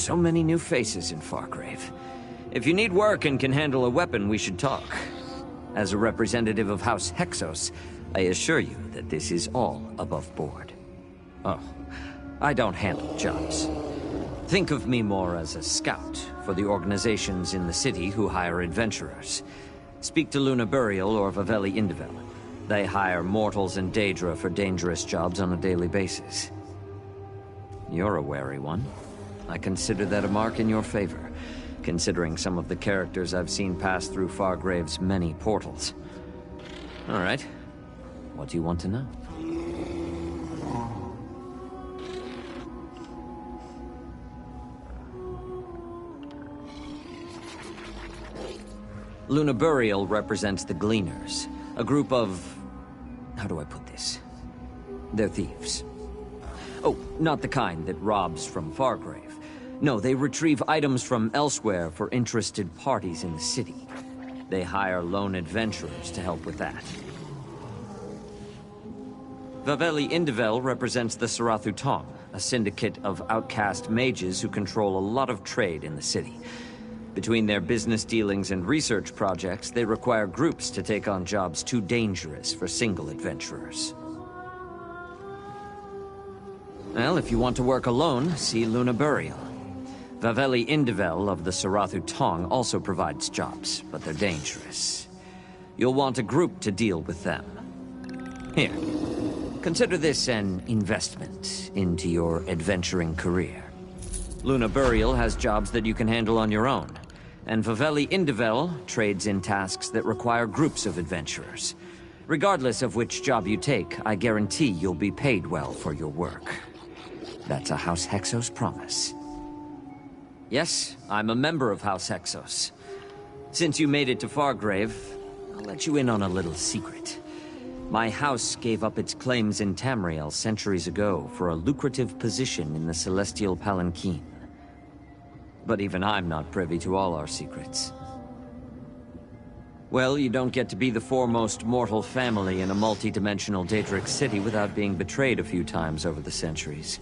So many new faces in Fargrave. If you need work and can handle a weapon, we should talk. As a representative of House Hexos, I assure you that this is all above board. Oh, I don't handle jobs. Think of me more as a scout for the organizations in the city who hire adventurers. Speak to Luna Burial or Vaveli Indivel. They hire mortals and Daedra for dangerous jobs on a daily basis. You're a wary one. I consider that a mark in your favor, considering some of the characters I've seen pass through Fargrave's many portals. All right. What do you want to know? Luna Burial represents the Gleaners, a group of... how do I put this? They're thieves. Oh, not the kind that robs from Fargrave. No, they retrieve items from elsewhere for interested parties in the city. They hire lone adventurers to help with that. Vaveli Indivel represents the Sarathu Tong, a syndicate of outcast mages who control a lot of trade in the city. Between their business dealings and research projects, they require groups to take on jobs too dangerous for single adventurers. Well, if you want to work alone, see Luna Burial. Vaveli Indivel of the Sarathu Tong also provides jobs, but they're dangerous. You'll want a group to deal with them. Here, consider this an investment into your adventuring career. Luna Burial has jobs that you can handle on your own, and Vaveli Indivel trades in tasks that require groups of adventurers. Regardless of which job you take, I guarantee you'll be paid well for your work. That's a House Hexos promise. Yes, I'm a member of House Hexos. Since you made it to Fargrave, I'll let you in on a little secret. My house gave up its claims in Tamriel centuries ago for a lucrative position in the Celestial Palanquin. But even I'm not privy to all our secrets. Well, you don't get to be the foremost mortal family in a multi-dimensional Daedric city without being betrayed a few times over the centuries.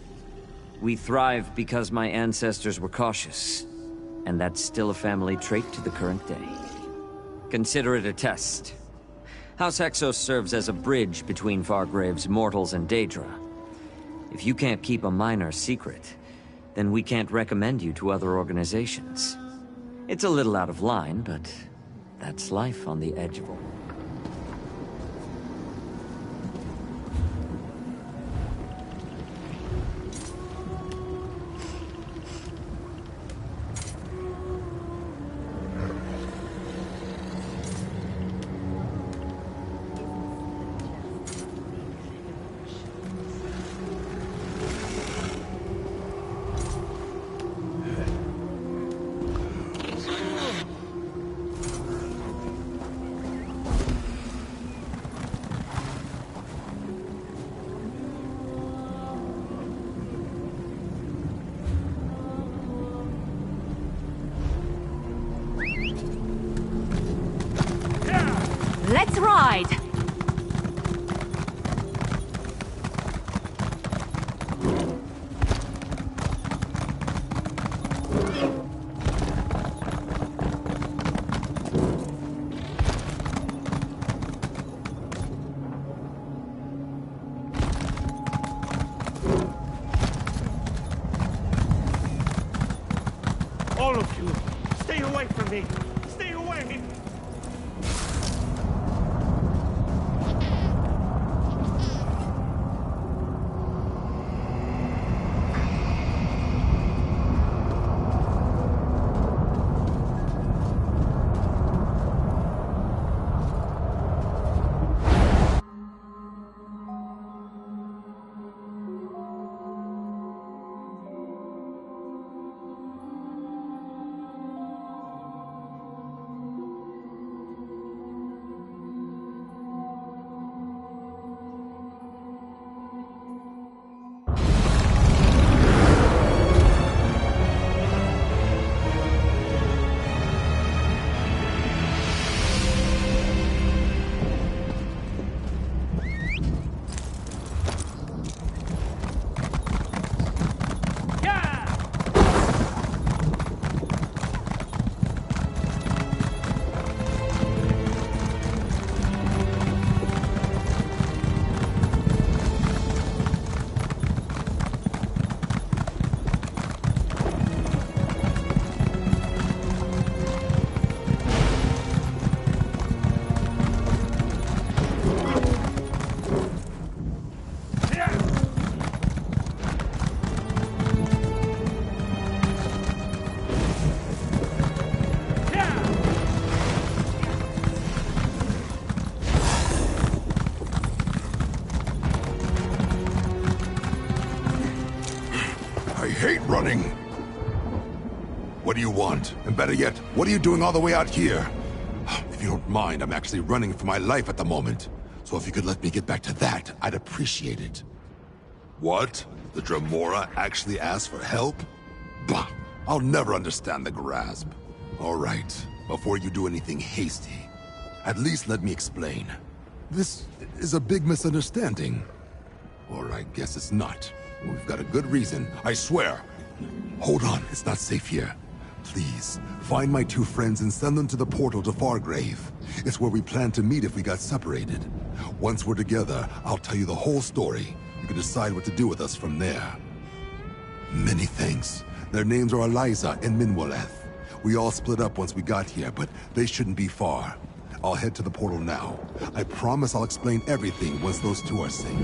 We thrive because my ancestors were cautious, and that's still a family trait to the current day. Consider it a test. House Hexos serves as a bridge between Fargrave's mortals and Daedra. If you can't keep a minor secret, then we can't recommend you to other organizations. It's a little out of line, but that's life on the edge of all. Let's ride! All of you, stay away from me! Stay away! running? What do you want? And better yet, what are you doing all the way out here? If you don't mind, I'm actually running for my life at the moment. So if you could let me get back to that, I'd appreciate it. What? The Dremora actually asked for help? Bah! I'll never understand the grasp. All right, before you do anything hasty, at least let me explain. This is a big misunderstanding. Or I guess it's not. We've got a good reason, I swear. Hold on, it's not safe here. Please, find my two friends and send them to the portal to Fargrave. It's where we plan to meet if we got separated. Once we're together, I'll tell you the whole story. You can decide what to do with us from there. Many thanks. Their names are Eliza and Minwaleth. We all split up once we got here, but they shouldn't be far. I'll head to the portal now. I promise I'll explain everything once those two are safe.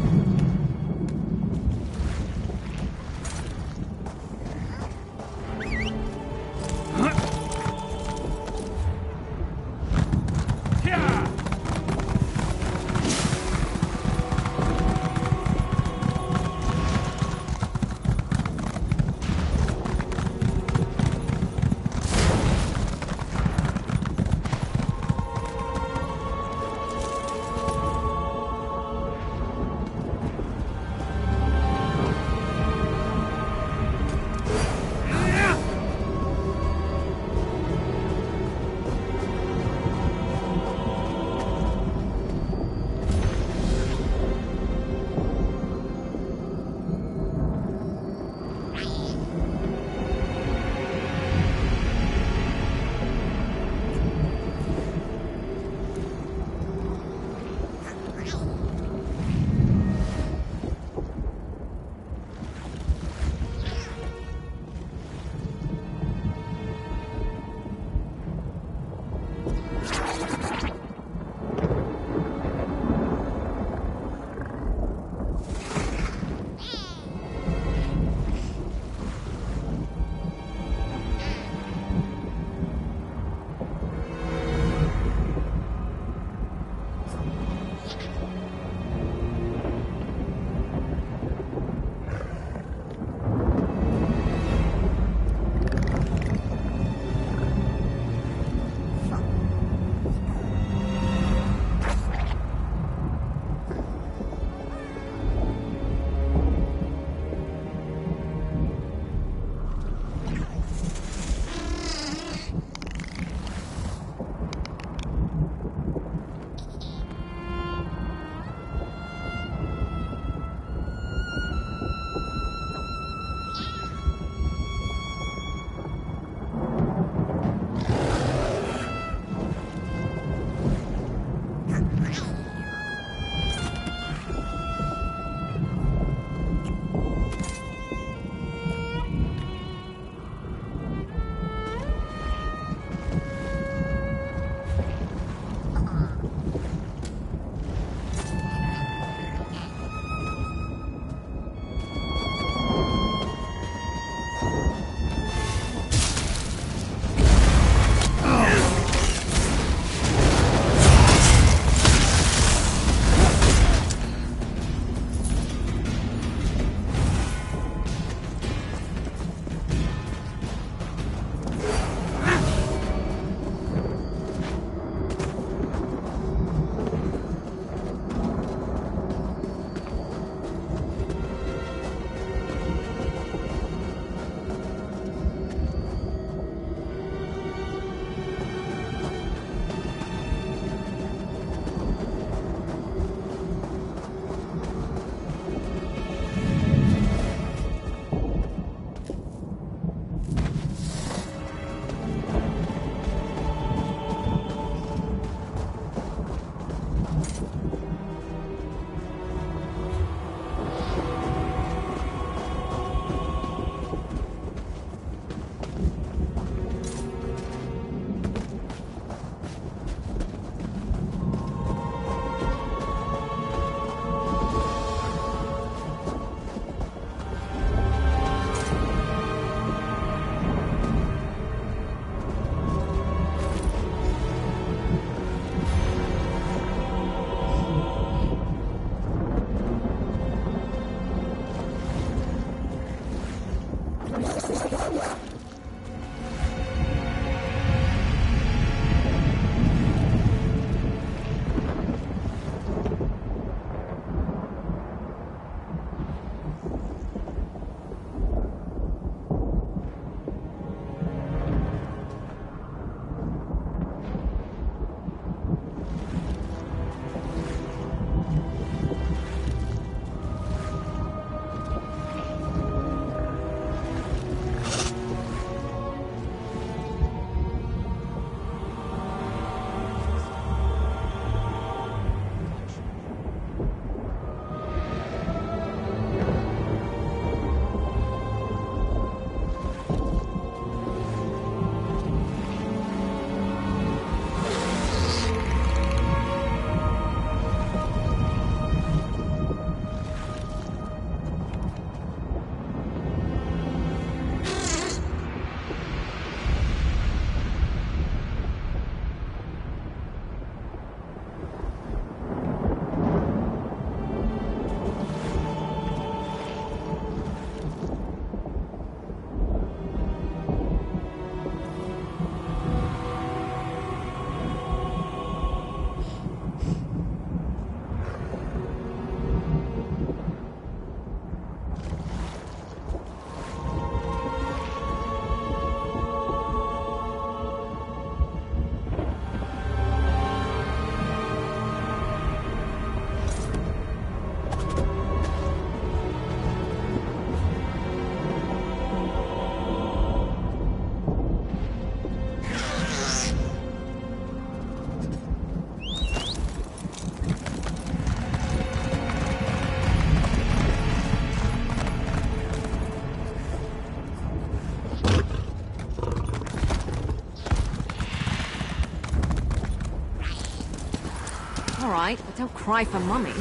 All right, but don't cry for Mummy.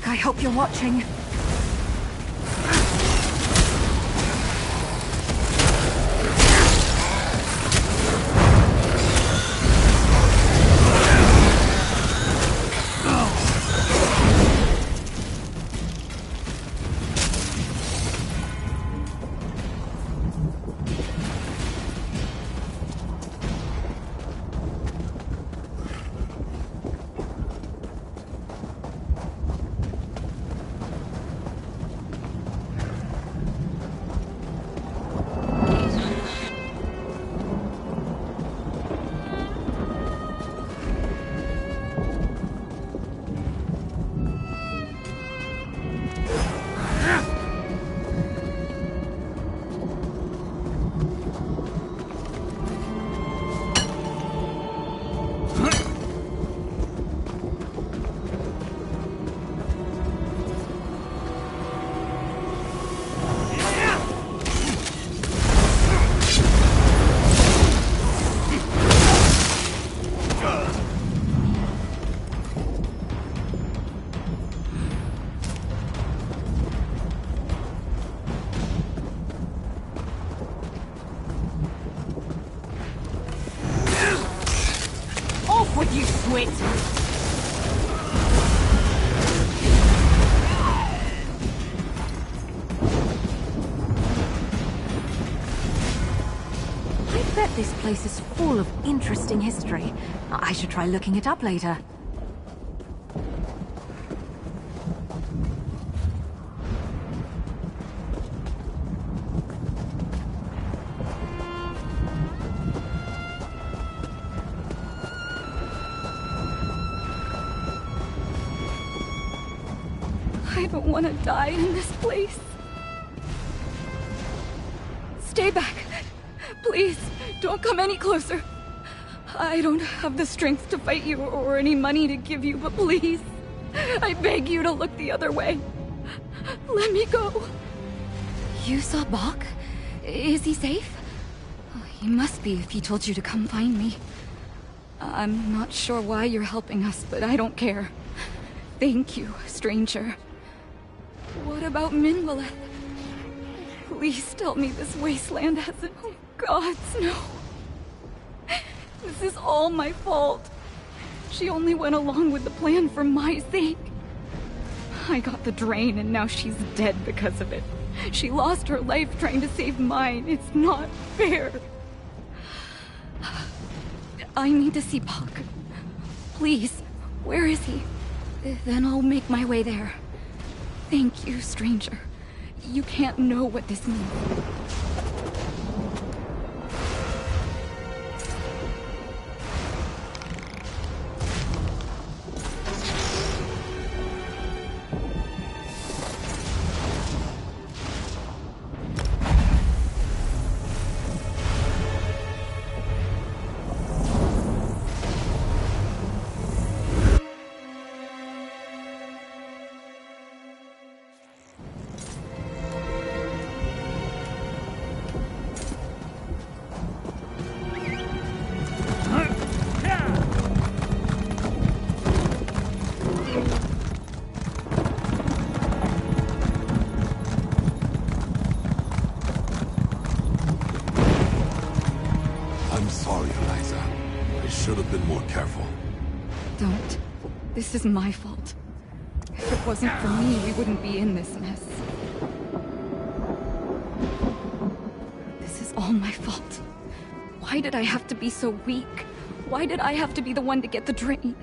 I hope you're watching. With you, Swit! I bet this place is full of interesting history. I should try looking it up later. I don't want to die in this place. Stay back. Please, don't come any closer. I don't have the strength to fight you or any money to give you, but please, I beg you to look the other way. Let me go. You saw Bach? Is he safe? He must be if he told you to come find me. I'm not sure why you're helping us, but I don't care. Thank you, stranger. What about Minwaleth? Please tell me this wasteland hasn't... Oh, gods, no. This is all my fault. She only went along with the plan for my sake. I got the drain and now she's dead because of it. She lost her life trying to save mine. It's not fair. I need to see Puck. Please, where is he? Then I'll make my way there. Thank you, stranger. You can't know what this means. Don't. This is my fault. If it wasn't for me, we wouldn't be in this mess. This is all my fault. Why did I have to be so weak? Why did I have to be the one to get the drain?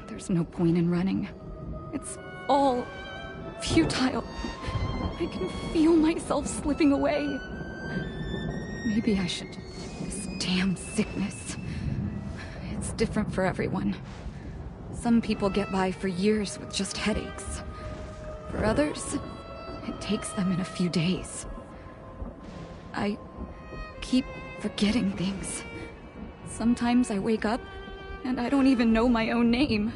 There's no point in running. It's all futile. I can feel myself slipping away. Maybe I should... This damn sickness. It's different for everyone. Some people get by for years with just headaches. For others, it takes them in a few days. I keep forgetting things. Sometimes I wake up, and I don't even know my own name.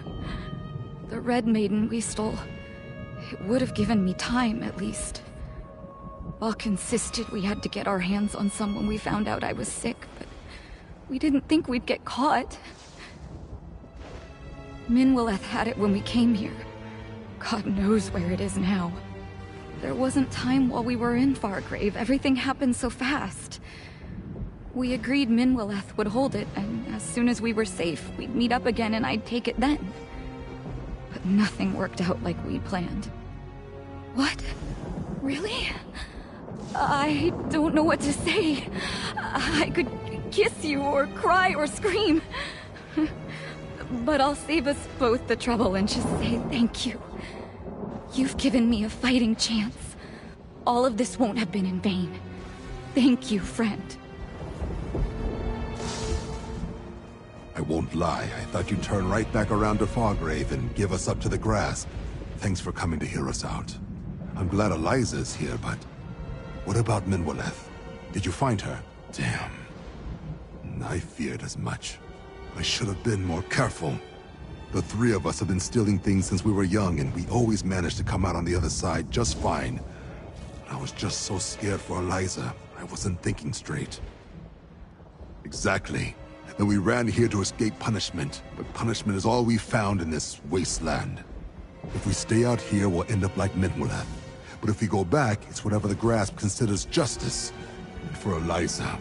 The Red Maiden we stole, it would have given me time, at least. Buck insisted we had to get our hands on some when we found out I was sick, but we didn't think we'd get caught. Minwilleth had it when we came here. God knows where it is now. There wasn't time while we were in Fargrave. Everything happened so fast. We agreed Minwilleth would hold it, and as soon as we were safe, we'd meet up again and I'd take it then. But nothing worked out like we planned. What? Really? I don't know what to say. I could kiss you or cry or scream. But I'll save us both the trouble and just say thank you. You've given me a fighting chance. All of this won't have been in vain. Thank you, friend. I won't lie, I thought you'd turn right back around to Fargrave and give us up to the grass. Thanks for coming to hear us out. I'm glad Eliza's here, but... What about Minwilleth? Did you find her? Damn. I feared as much. I should have been more careful. The three of us have been stealing things since we were young, and we always managed to come out on the other side just fine. But I was just so scared for Eliza, I wasn't thinking straight. Exactly. Then we ran here to escape punishment, but punishment is all we found in this wasteland. If we stay out here, we'll end up like Minwilleth. But if we go back, it's whatever the Grasp considers justice. And for Eliza,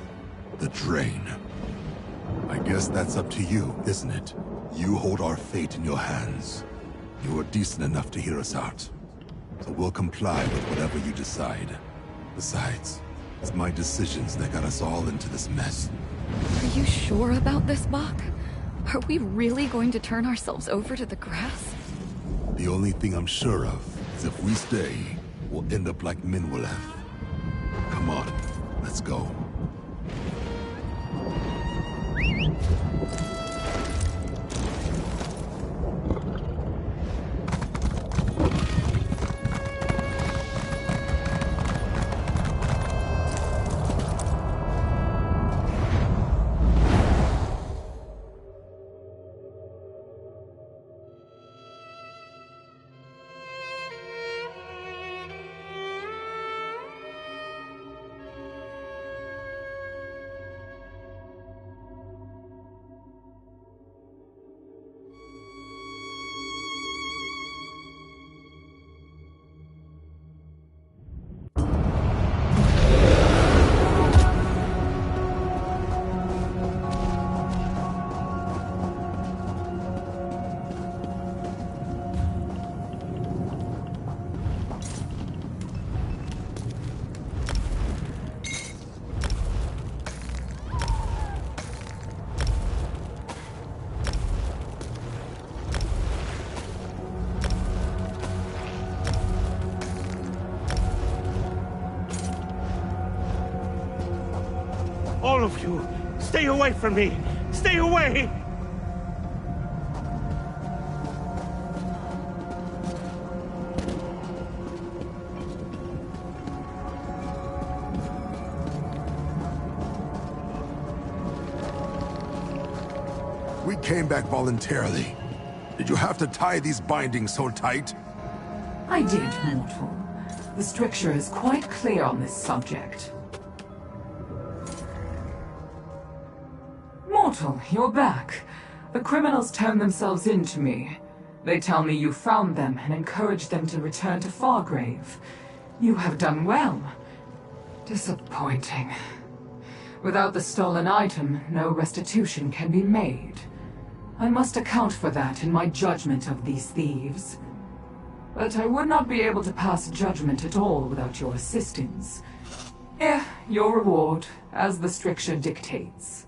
the drain. I guess that's up to you, isn't it? You hold our fate in your hands. You are decent enough to hear us out. So we'll comply with whatever you decide. Besides, it's my decisions that got us all into this mess. Are you sure about this, Bach? Are we really going to turn ourselves over to the grass? The only thing I'm sure of is if we stay, we'll end up like Minwilleth. Come on, let's go. of you! Stay away from me! Stay away! We came back voluntarily. Did you have to tie these bindings so tight? I did, mortal. The stricture is quite clear on this subject. Mortal, you're back. The criminals turned themselves in to me. They tell me you found them and encouraged them to return to Fargrave. You have done well. Disappointing. Without the stolen item, no restitution can be made. I must account for that in my judgment of these thieves. But I would not be able to pass judgment at all without your assistance. Your reward, as the stricture dictates.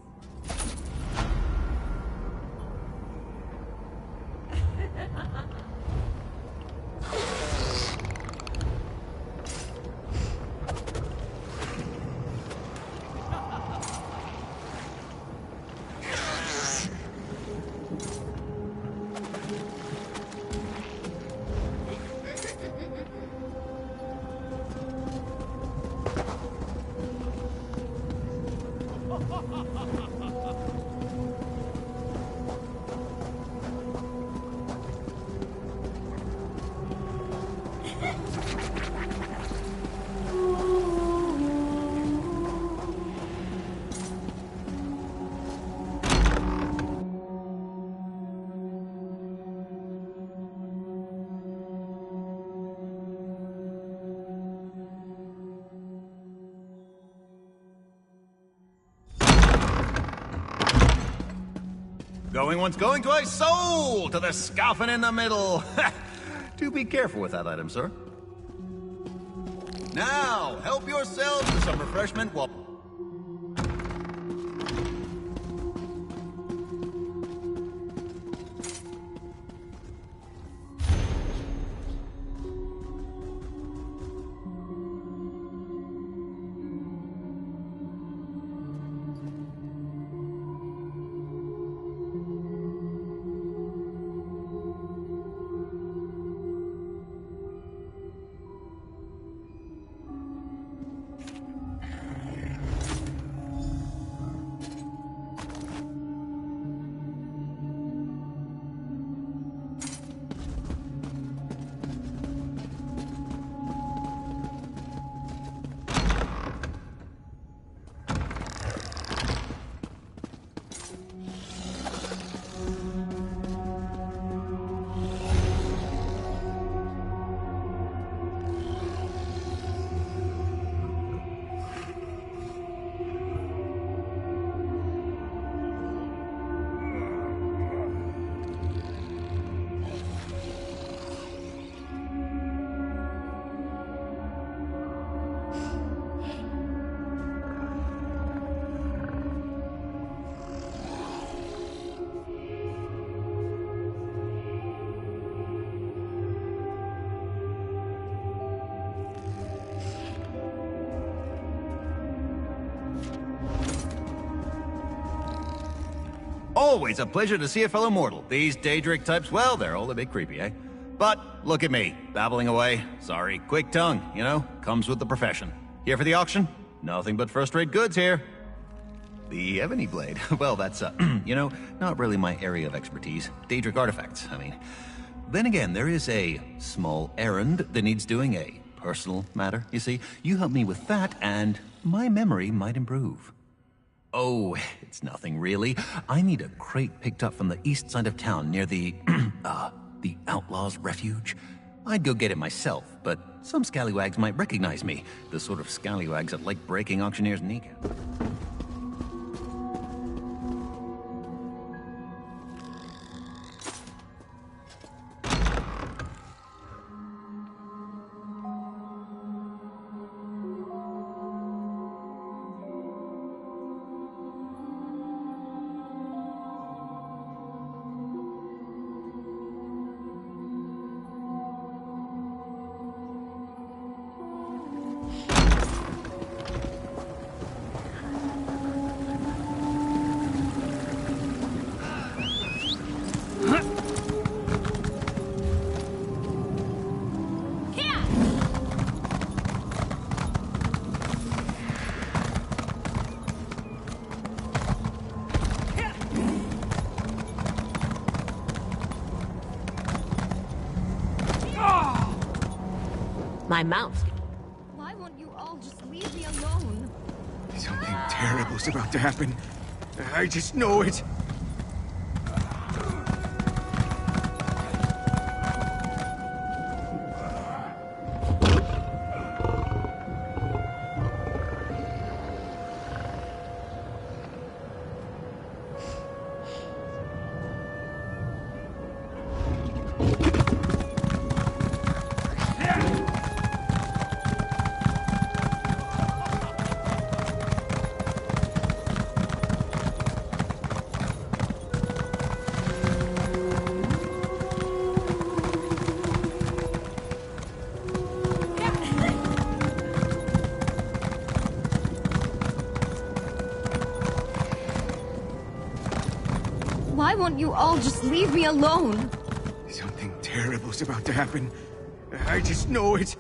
Going once, going twice, sold to the scoffin' in the middle. Do be careful with that item, sir. Now, help yourselves to some refreshment while... Always a pleasure to see a fellow mortal. These Daedric types, well, they're all a bit creepy, eh? But look at me, babbling away. Sorry, quick tongue, you know, comes with the profession. Here for the auction? Nothing but first-rate goods here. The Ebony Blade, well, that's, you know, not really my area of expertise. Daedric artifacts, I mean. Then again, there is a small errand that needs doing, a personal matter, you see. You help me with that, and my memory might improve. Oh, it's nothing really. I need a crate picked up from the east side of town near the, the Outlaws' Refuge. I'd go get it myself, but some scallywags might recognize me. The sort of scallywags that like breaking auctioneers' kneecaps. My mouth. Why won't you all just leave me alone? Something terrible's about to happen. I just know it. Why won't you all just leave me alone? Something terrible's about to happen. I just know it.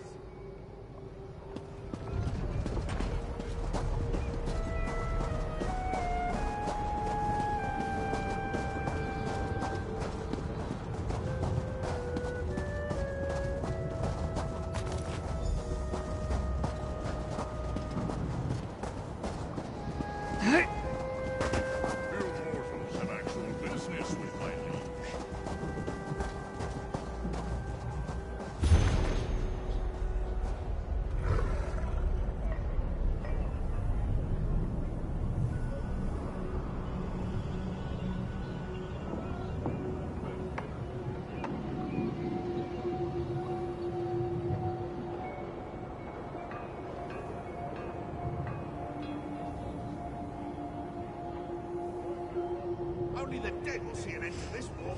Only the dead will see an end to this war.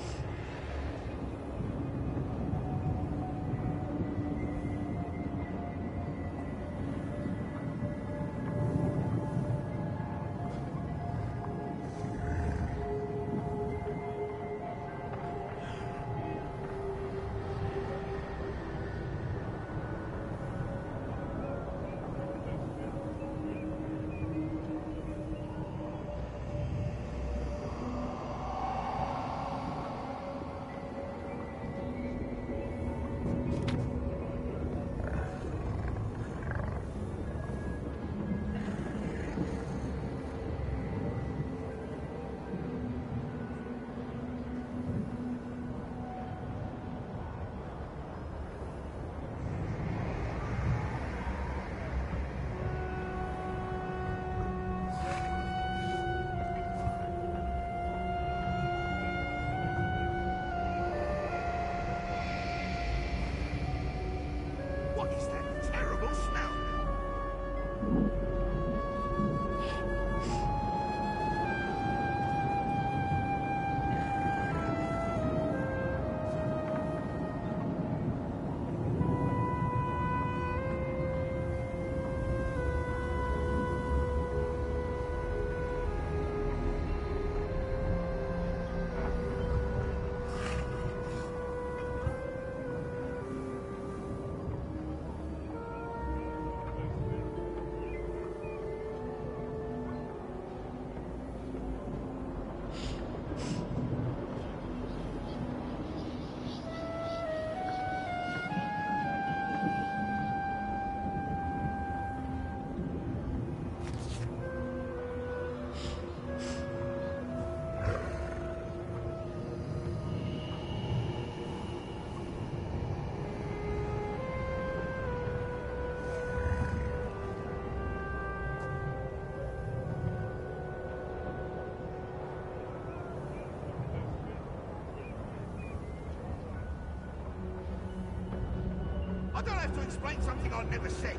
What is that terrible smell? I don't have to explain something I never said.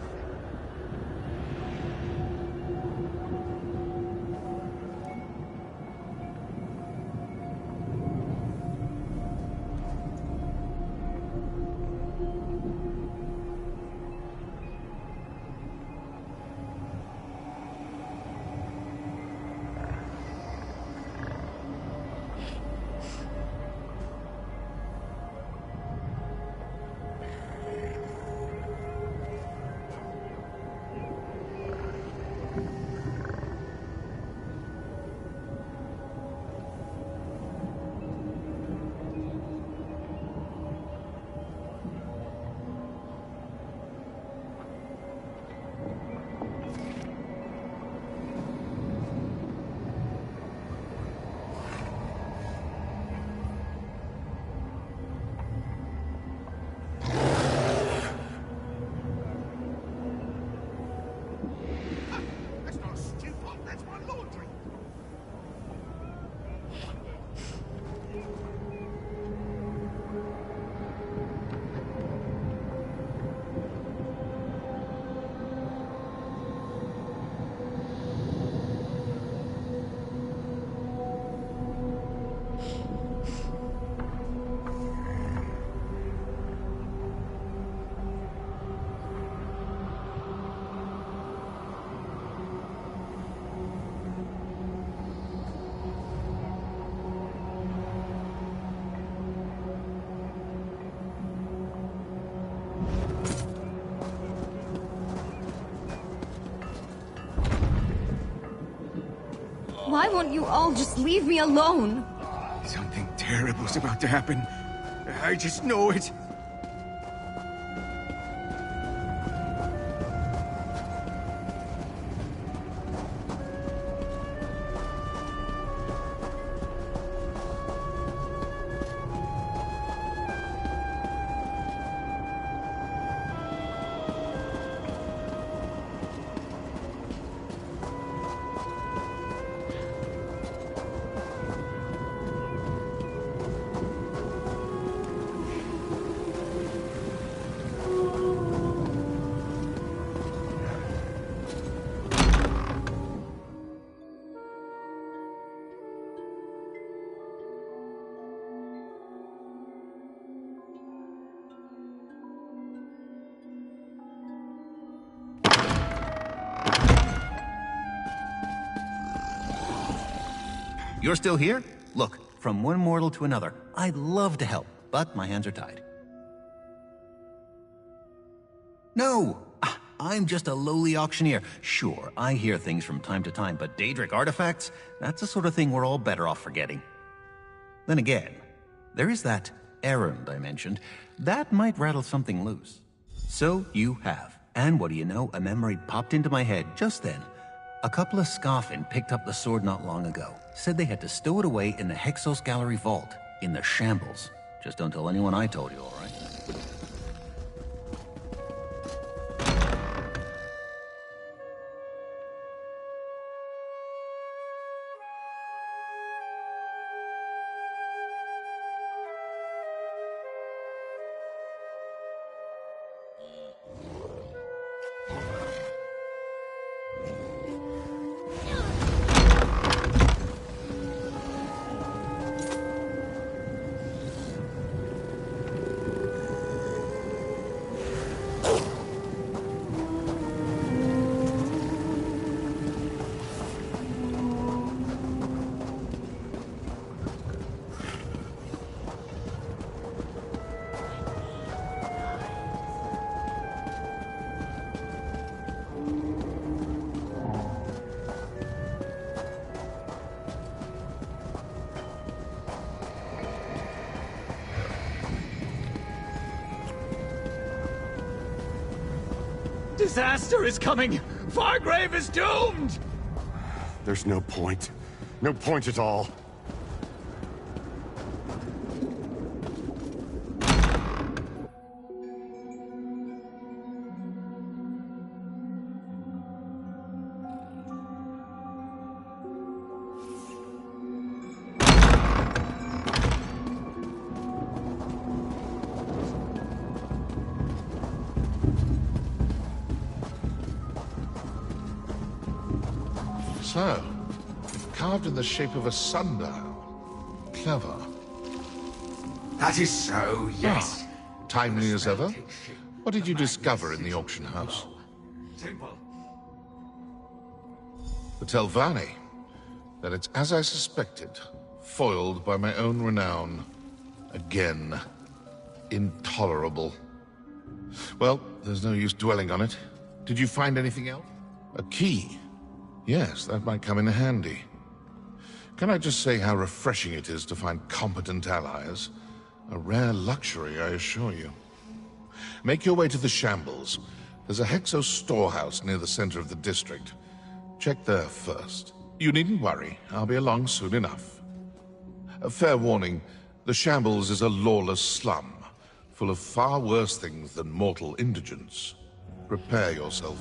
Why won't you all just leave me alone? Something terrible's about to happen. I just know it. You're still here? Look, from one mortal to another, I'd love to help, but my hands are tied. No! I'm just a lowly auctioneer. Sure, I hear things from time to time, but Daedric artifacts? That's the sort of thing we're all better off forgetting. Then again, there is that errand I mentioned. That might rattle something loose. So you have. And what do you know? A memory popped into my head just then. A couple of Scoffin picked up the sword not long ago. Said they had to stow it away in the Hexos Gallery vault, in the Shambles. Just don't tell anyone I told you, all right? Disaster is coming! Fargrave is doomed! There's no point. No point at all. So, carved in the shape of a sundial. Clever. That is so, yes. Timely as ever. What did you discover in the auction house? Simple. The Telvanni. Then it's as I suspected. Foiled by my own renown. Again. Intolerable. Well, there's no use dwelling on it. Did you find anything else? A key. Yes, that might come in handy. Can I just say how refreshing it is to find competent allies? A rare luxury, I assure you. Make your way to the Shambles. There's a Hexos storehouse near the center of the district. Check there first. You needn't worry. I'll be along soon enough. A fair warning, the Shambles is a lawless slum, full of far worse things than mortal indigence. Prepare yourself.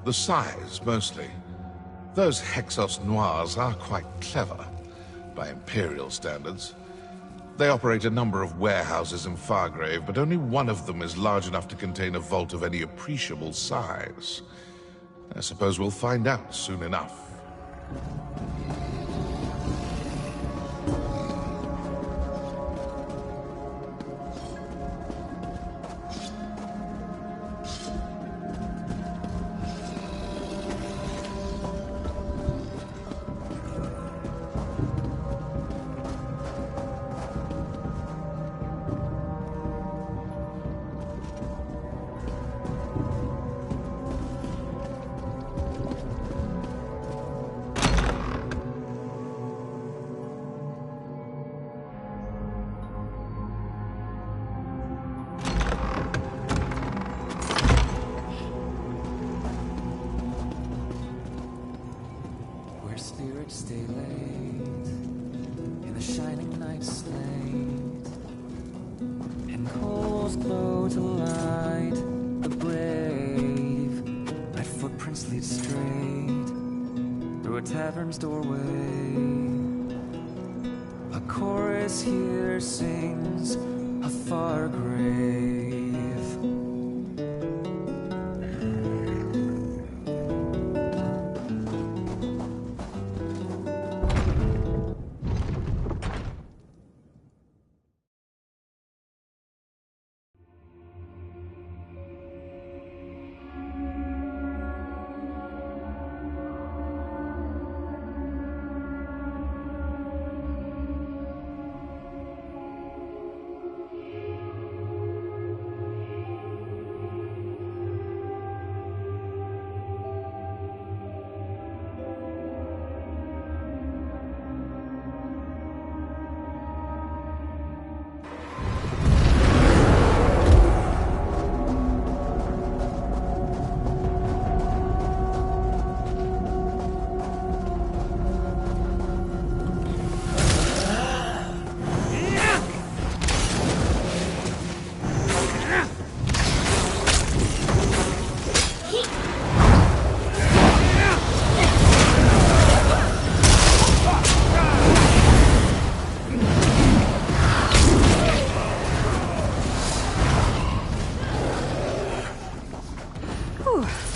The size, mostly. Those Hexos Noirs are quite clever, by Imperial standards. They operate a number of warehouses in Fargrave, but only one of them is large enough to contain a vault of any appreciable size. I suppose we'll find out soon enough. stay late in the shining night slate, and coals glow to light the brave. Red footprints lead straight through a tavern's doorway. A chorus here sings a far grave.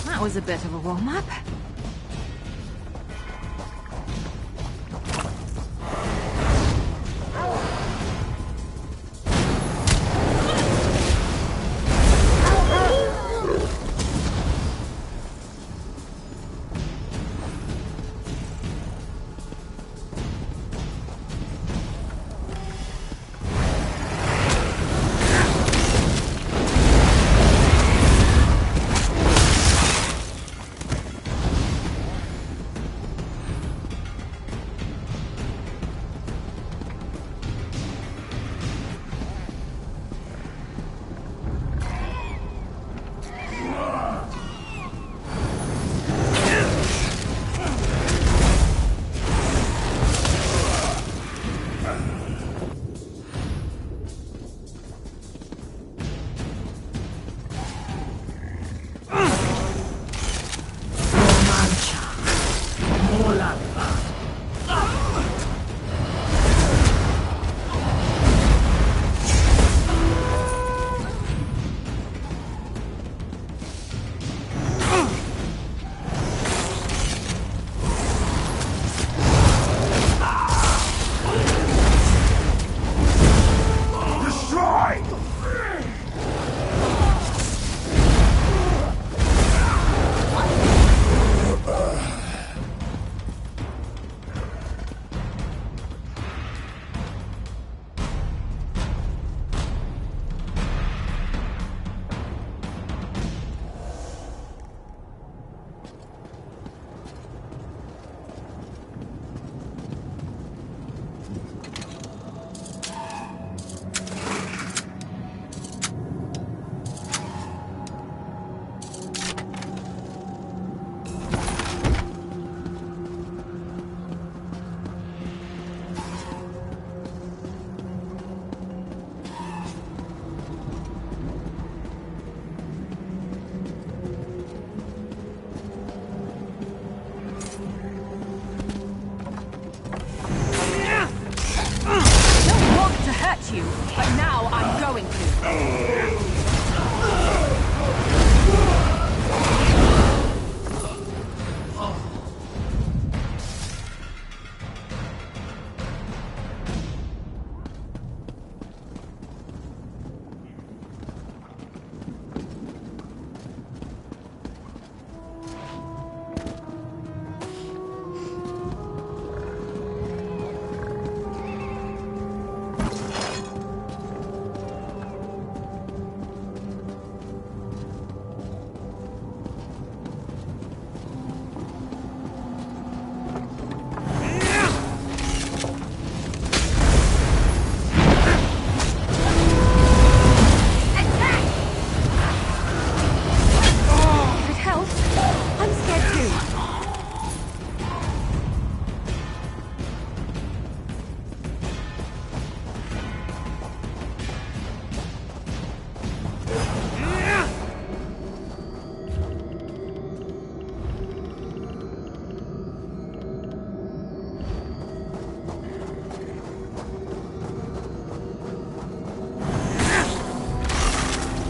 That was a bit of a warm-up. You, but now I'm going to.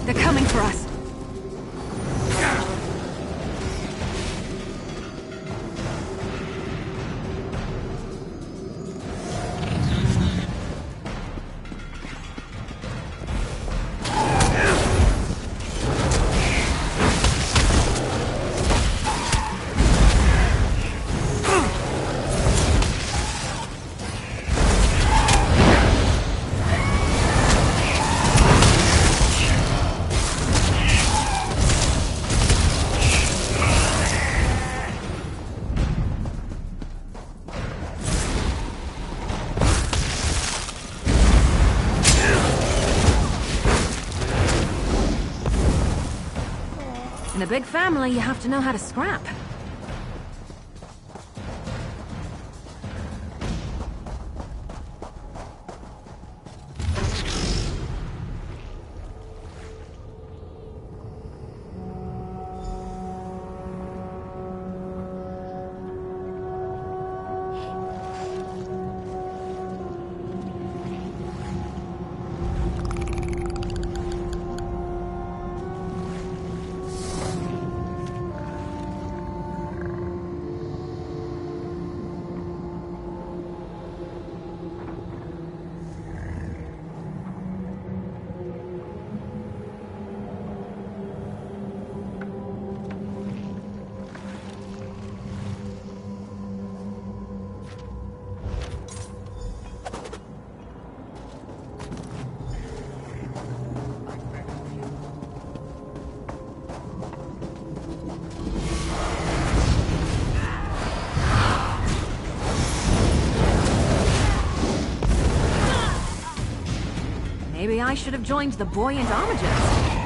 They're coming for us. In a big family, you have to know how to scrap. Maybe I should have joined the buoyant armigers.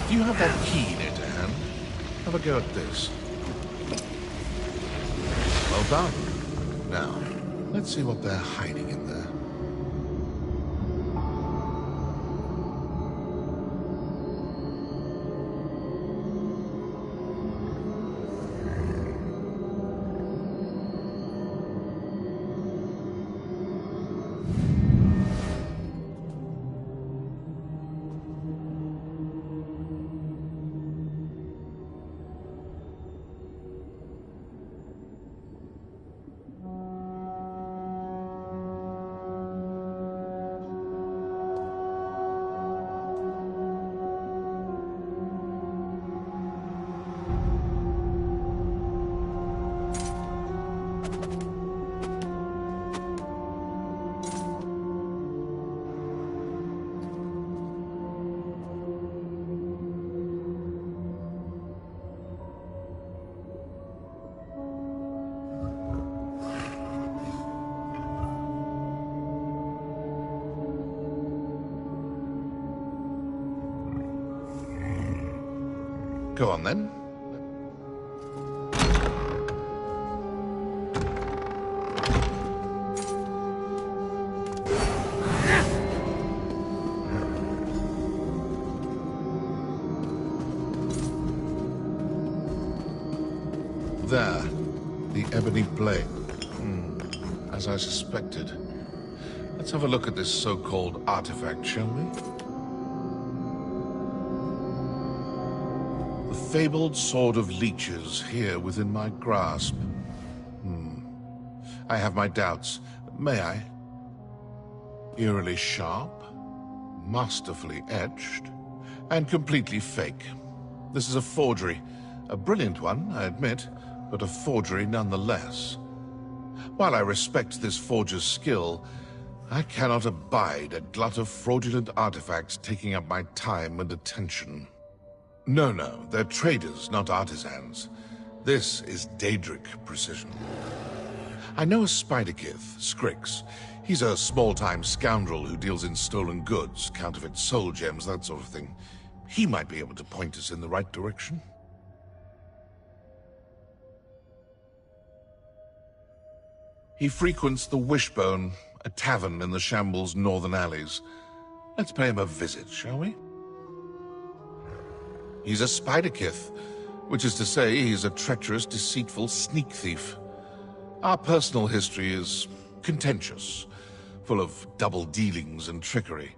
Do you have that key near to hand? Have a go at this. Well done. Now, let's see what they're hiding in there. Go on, then. There. The ebony blade. As I suspected. Let's have a look at this so-called artifact, shall we? Fabled sword of leeches here within my grasp. I have my doubts. May I? Eerily sharp, masterfully etched, and completely fake. This is a forgery. A brilliant one, I admit, but a forgery nonetheless. While I respect this forger's skill, I cannot abide a glut of fraudulent artifacts taking up my time and attention. No, they're traders, not artisans. This is Daedric precision. I know a Spiderkith, Scrix. He's a small-time scoundrel who deals in stolen goods, counterfeit soul gems, that sort of thing. He might be able to point us in the right direction. He frequents the Wishbone, a tavern in the Shamble's northern alleys. Let's pay him a visit, shall we? He's a Spiderkith, which is to say he's a treacherous, deceitful sneak thief. Our personal history is contentious, full of double dealings and trickery.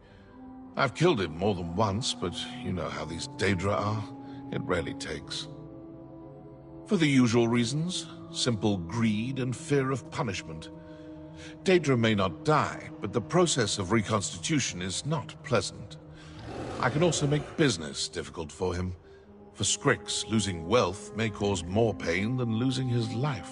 I've killed him more than once, but you know how these Daedra are. It rarely takes. For the usual reasons, simple greed and fear of punishment. Daedra may not die, but the process of reconstitution is not pleasant. I can also make business difficult for him. For Scrix, losing wealth may cause more pain than losing his life.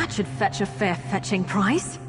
Should fetch a fair fetching price.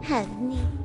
Hasn't.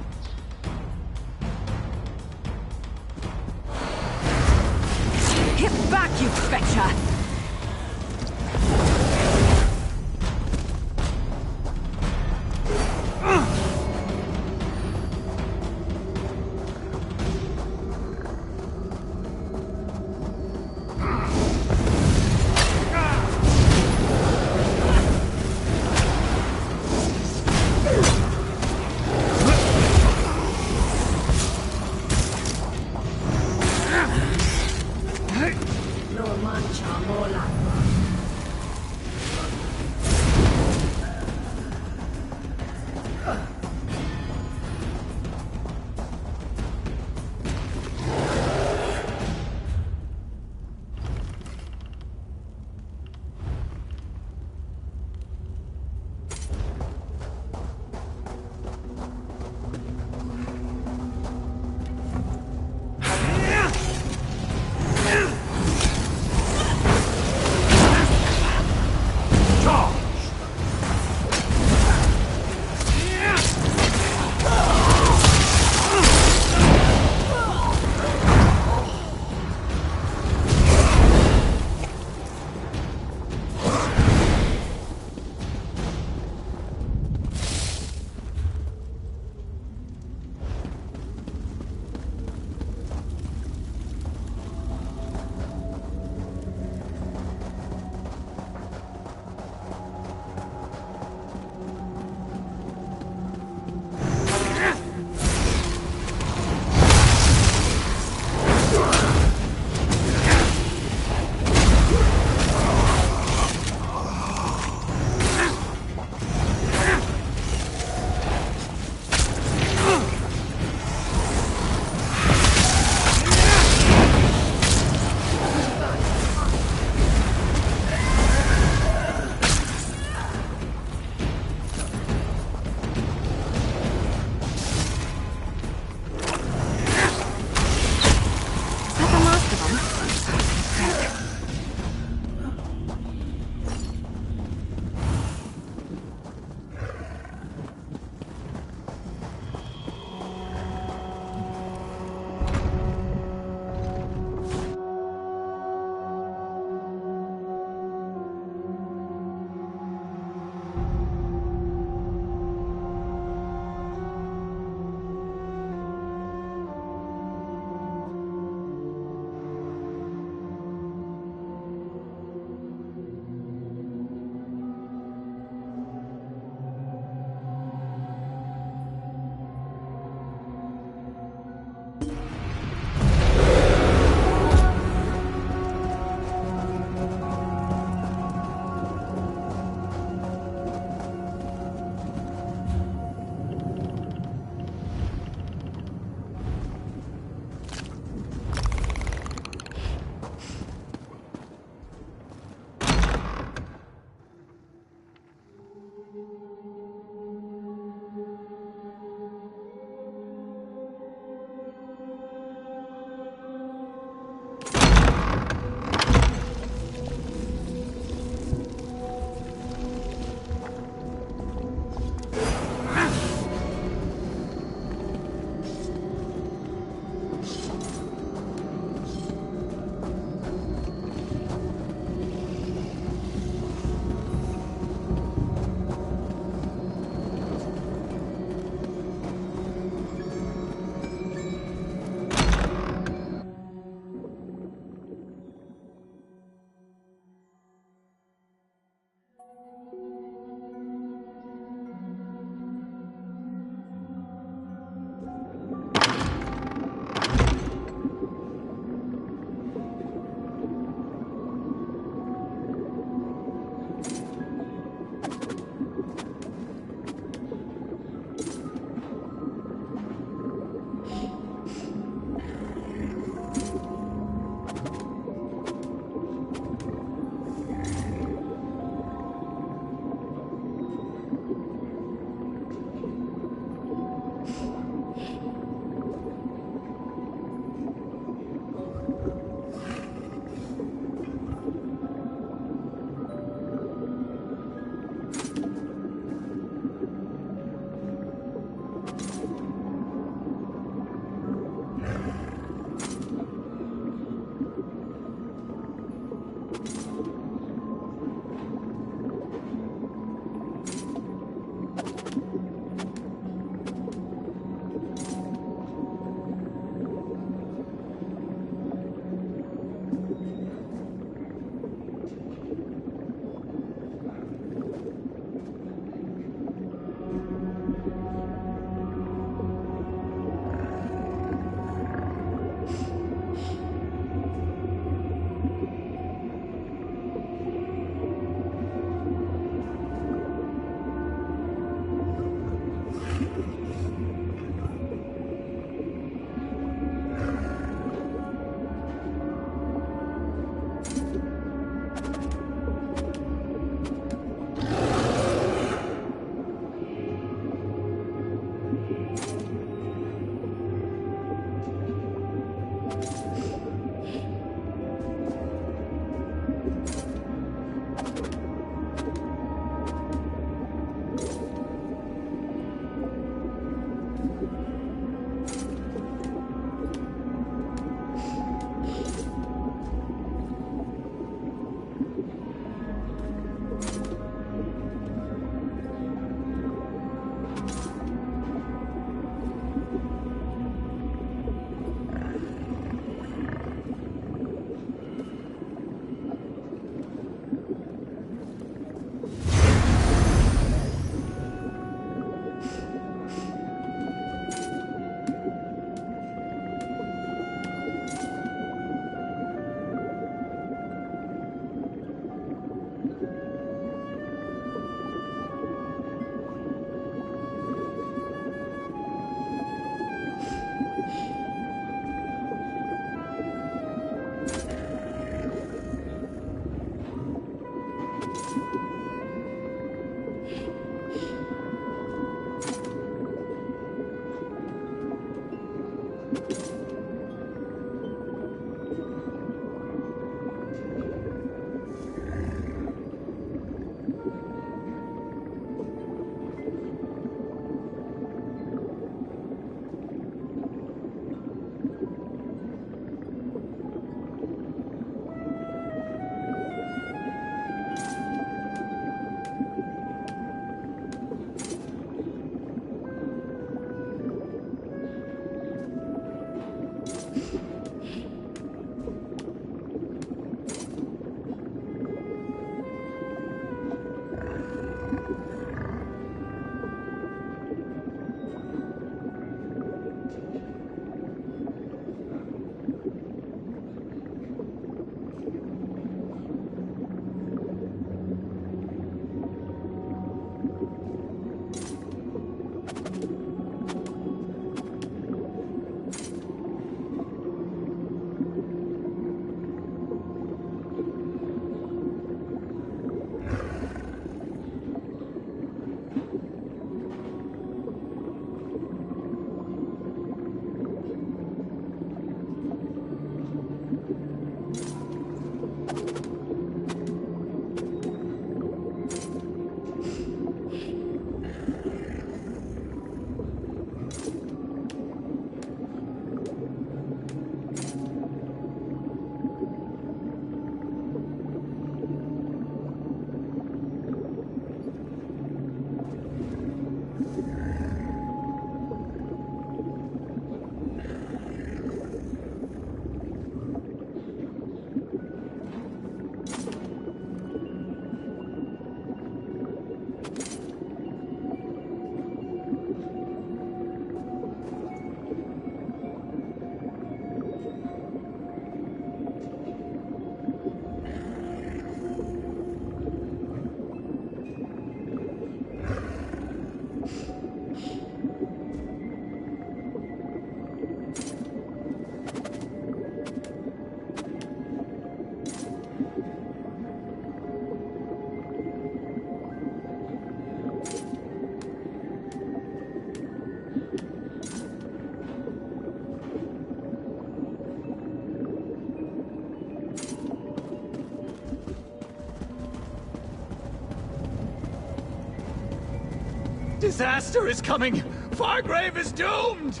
Disaster is coming! Fargrave is doomed!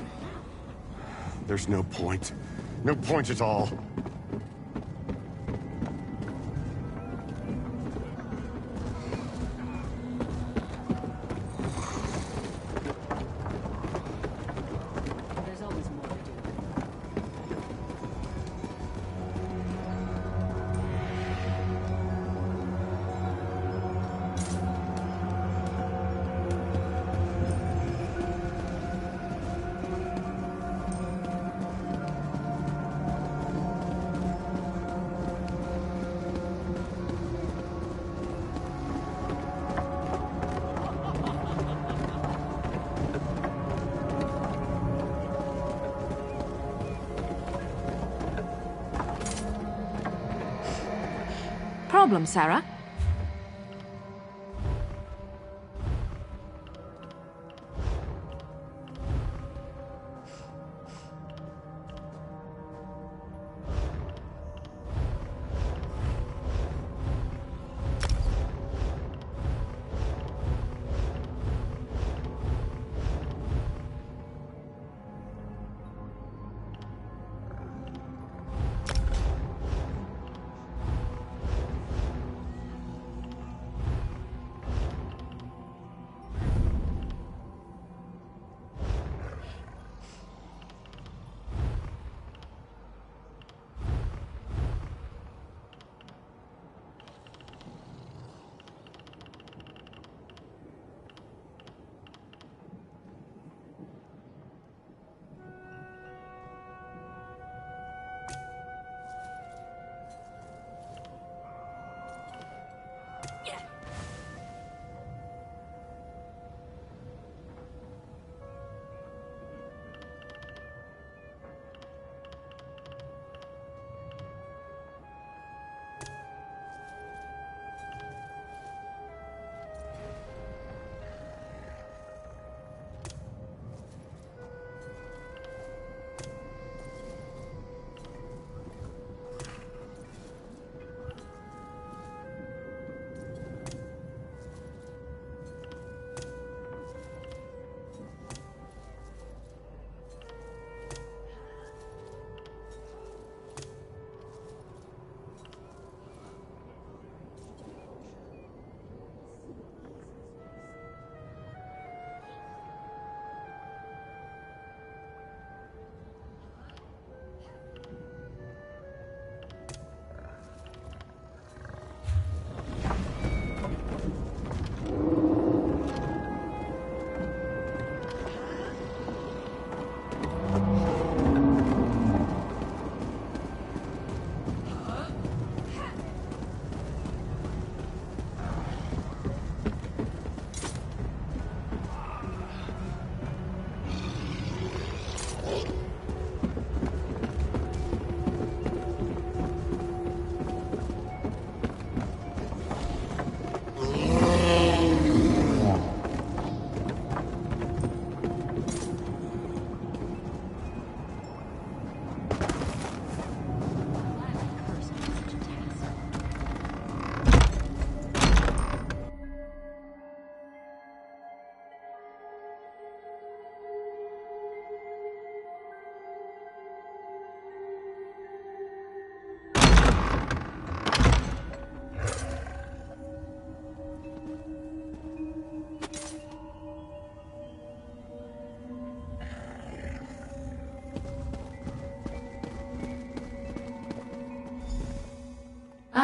There's no point. No point at all. There's always more to do. Problem, Sarah?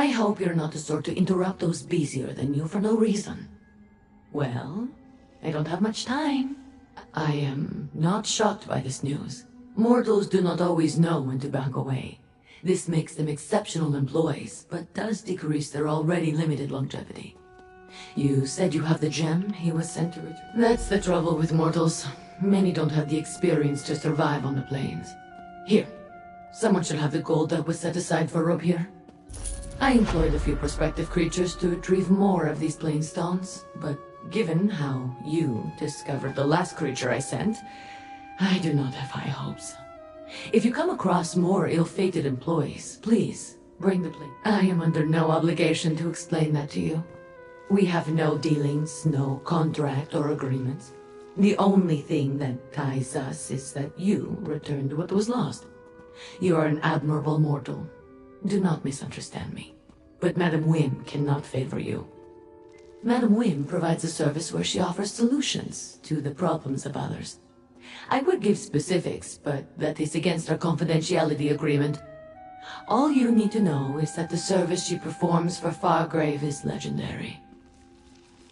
I hope you're not the sort to interrupt those busier than you for no reason. Well, I don't have much time. I am not shocked by this news. Mortals do not always know when to back away. This makes them exceptional employees, but does decrease their already limited longevity. You said you have the gem he was sent to return? That's the trouble with mortals. Many don't have the experience to survive on the plains. Here, someone should have the gold that was set aside for Rob here. I employed a few prospective creatures to retrieve more of these plain stones, but given how you discovered the last creature I sent, I do not have high hopes. If you come across more ill-fated employees, please bring the plate. I am under no obligation to explain that to you. We have no dealings, no contract or agreements. The only thing that ties us is that you returned what was lost. You are an admirable mortal. Do not misunderstand me. But Madame Wim cannot favor you. Madame Wim provides a service where she offers solutions to the problems of others. I would give specifics, but that is against our confidentiality agreement. All you need to know is that the service she performs for Fargrave is legendary.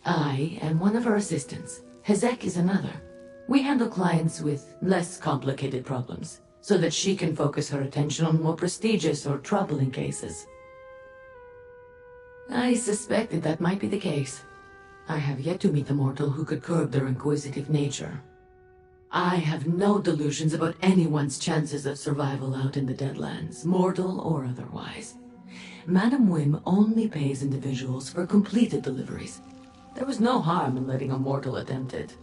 I am one of her assistants. Hezek is another. We handle clients with less complicated problems, so that she can focus her attention on more prestigious or troubling cases. I suspected that might be the case. I have yet to meet a mortal who could curb their inquisitive nature. I have no delusions about anyone's chances of survival out in the Deadlands, mortal or otherwise. Madame Wim only pays individuals for completed deliveries. There was no harm in letting a mortal attempt it.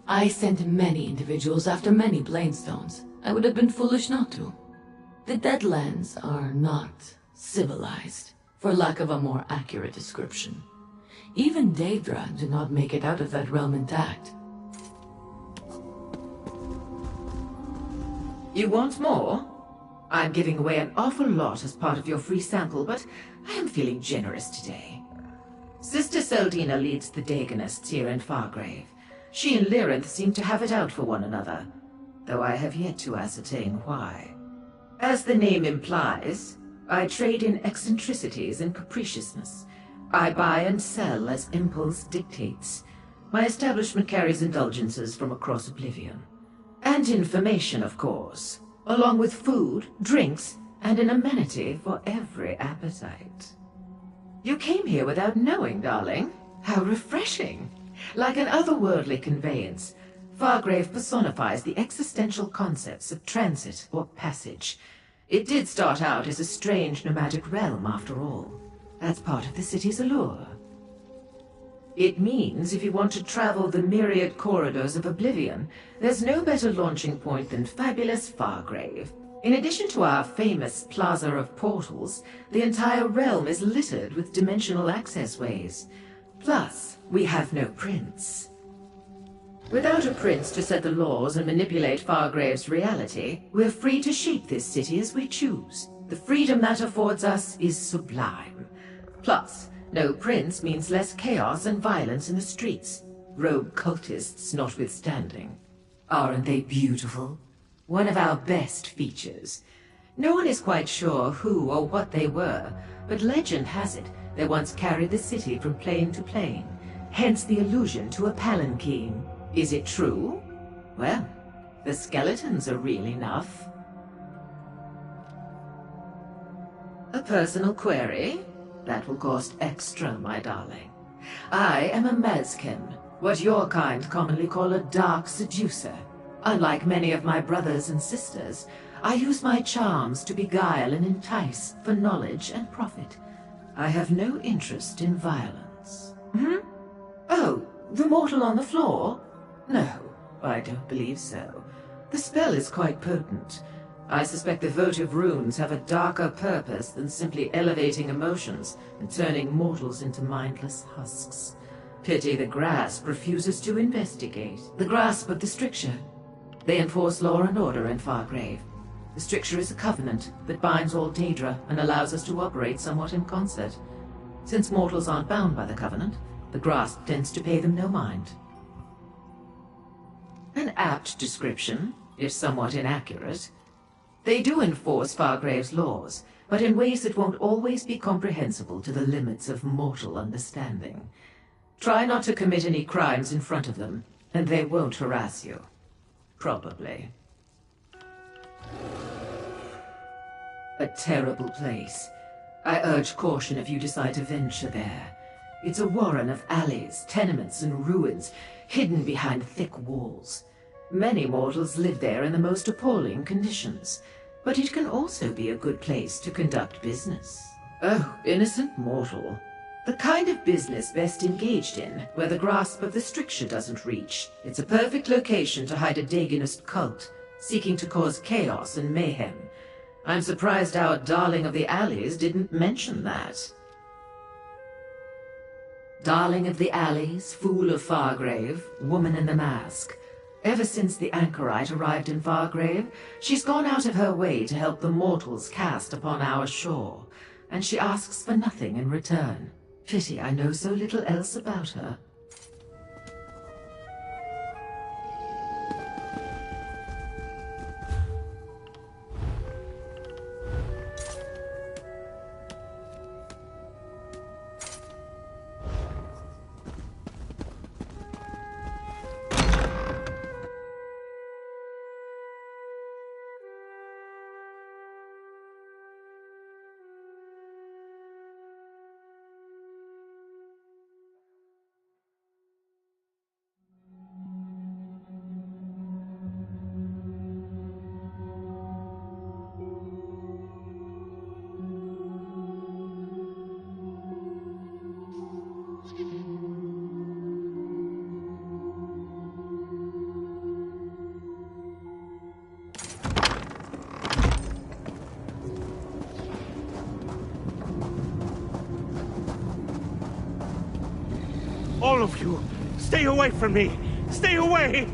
I sent many individuals after many Plainstones. I would have been foolish not to. The Deadlands are not civilized, for lack of a more accurate description. Even Daedra do not make it out of that realm intact. You want more? I'm giving away an awful lot as part of your free sample, but I am feeling generous today. Sister Seldina leads the Dagonists here in Fargrave. She and Lyrinth seem to have it out for one another, though I have yet to ascertain why. As the name implies, I trade in eccentricities and capriciousness. I buy and sell as impulse dictates. My establishment carries indulgences from across Oblivion. And information, of course, along with food, drinks, and an amenity for every appetite. You came here without knowing, darling. How refreshing. Like an otherworldly conveyance, Fargrave personifies the existential concepts of transit or passage. It did start out as a strange nomadic realm, after all. That's part of the city's allure. It means if you want to travel the myriad corridors of Oblivion, there's no better launching point than fabulous Fargrave. In addition to our famous Plaza of Portals, the entire realm is littered with dimensional access ways. Plus, we have no prince. Without a prince to set the laws and manipulate Fargrave's reality, we're free to shape this city as we choose. The freedom that affords us is sublime. Plus, no prince means less chaos and violence in the streets, rogue cultists notwithstanding. Aren't they beautiful? One of our best features. No one is quite sure who or what they were, but legend has it they once carried the city from plane to plane, hence the allusion to a palanquin. Is it true? Well, the skeletons are real enough. A personal query? That will cost extra, my darling. I am a Mazkem, what your kind commonly call a dark seducer. Unlike many of my brothers and sisters, I use my charms to beguile and entice for knowledge and profit. I have no interest in violence. Oh, the mortal on the floor? No, I don't believe so. The spell is quite potent. I suspect the votive runes have a darker purpose than simply elevating emotions and turning mortals into mindless husks. Pity the grasp refuses to investigate. The grasp of the stricture. They enforce law and order in Fargrave. The stricture is a covenant that binds all Daedra and allows us to operate somewhat in concert. Since mortals aren't bound by the covenant, the grasp tends to pay them no mind. An apt description, if somewhat inaccurate. They do enforce Fargrave's laws, but in ways that won't always be comprehensible to the limits of mortal understanding. Try not to commit any crimes in front of them, and they won't harass you. Probably. A terrible place. I urge caution if you decide to venture there. It's a warren of alleys, tenements, and ruins, hidden behind thick walls. Many mortals live there in the most appalling conditions, but it can also be a good place to conduct business. Oh, innocent mortal. The kind of business best engaged in, where the grasp of the stricture doesn't reach. It's a perfect location to hide a Dagonist cult, seeking to cause chaos and mayhem. I'm surprised our darling of the alleys didn't mention that. Darling of the alleys, fool of Fargrave, woman in the mask. Ever since the anchorite arrived in Fargrave, she's gone out of her way to help the mortals cast upon our shore, and she asks for nothing in return. Pity I know so little else about her. All of you, stay away from me! Stay away!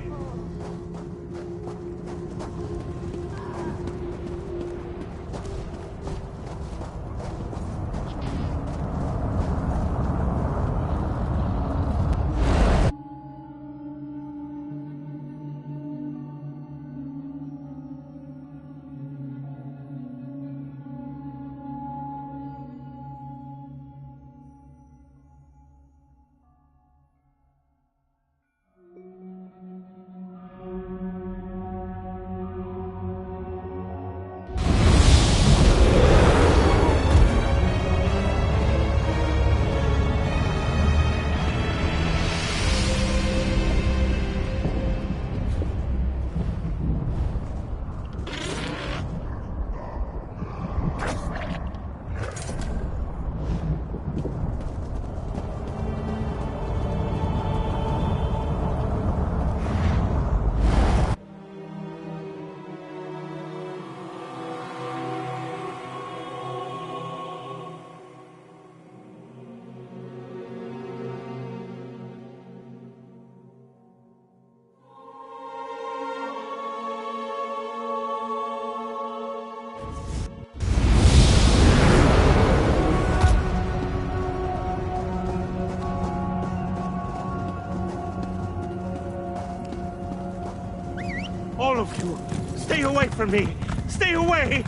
All of you, stay away from me! Stay away!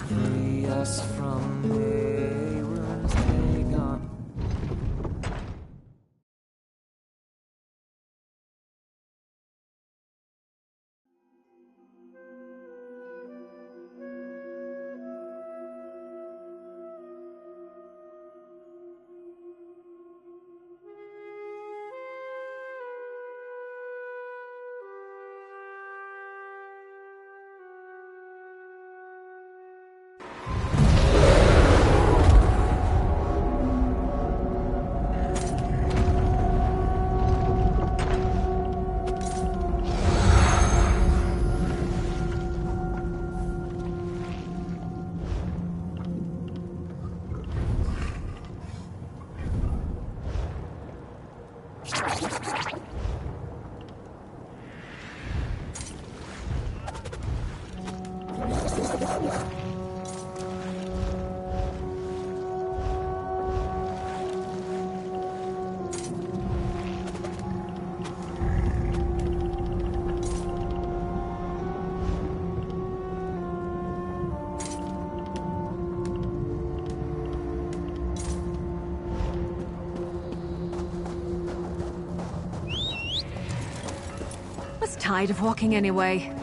Free us from Aaron's Dagon. was tired of walking anyway.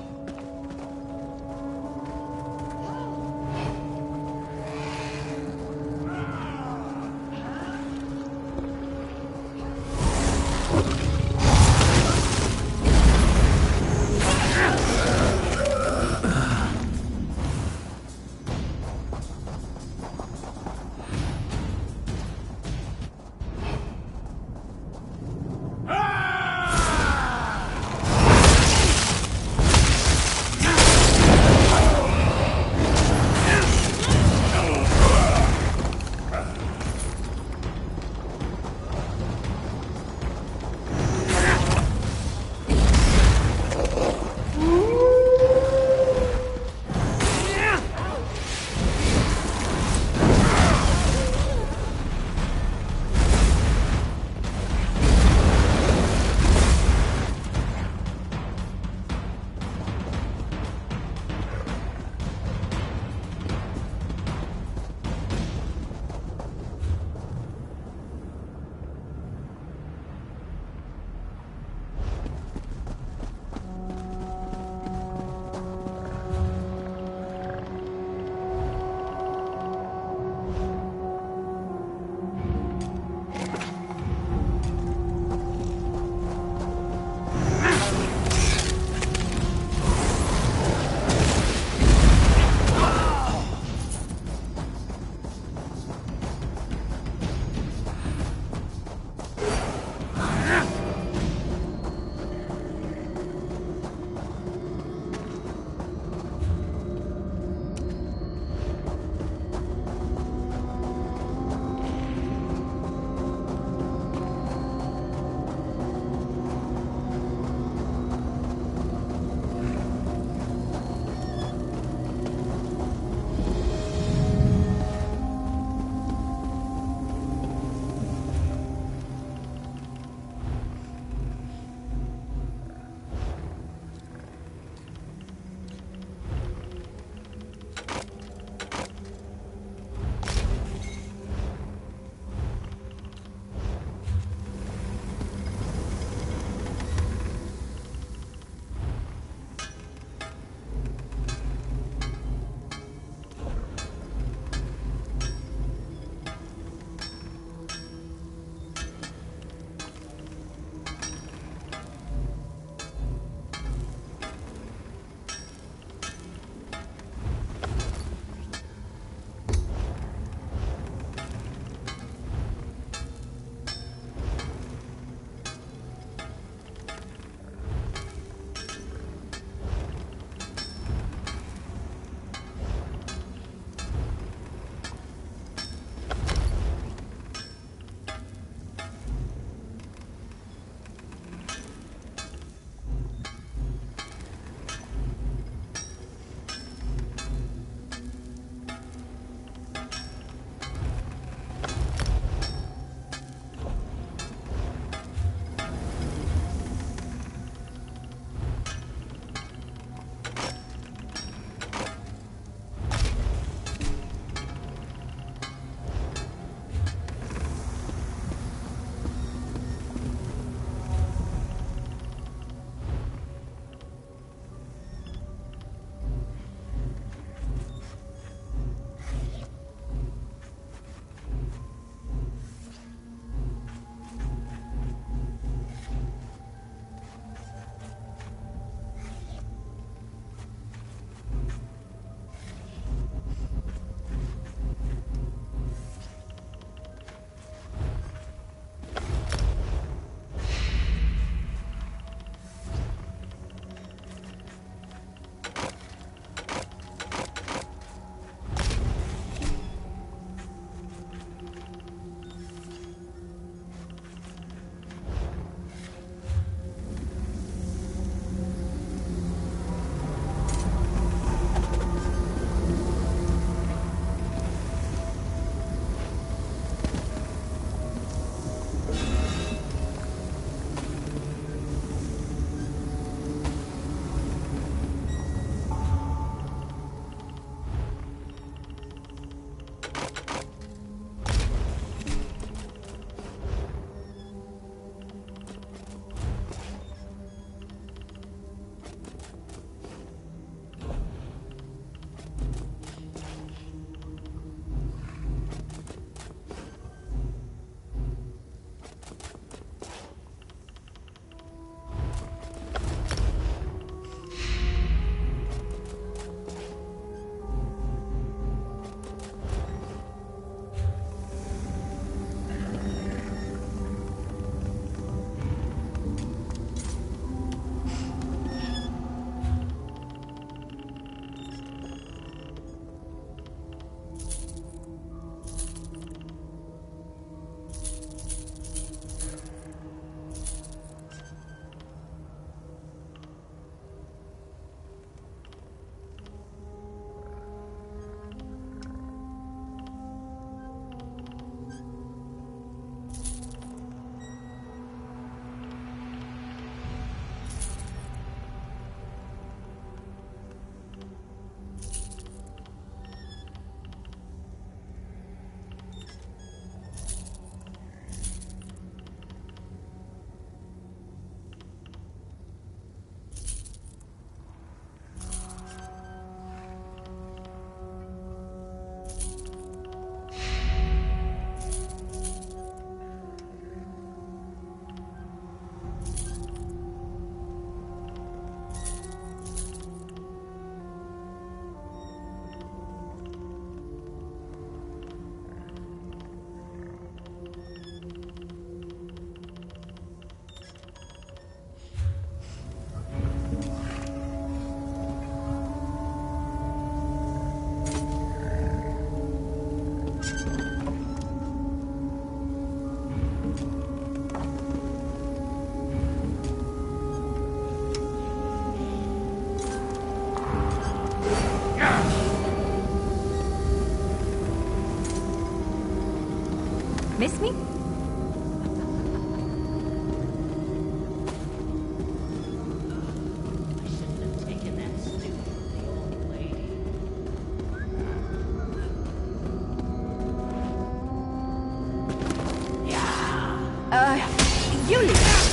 You leave.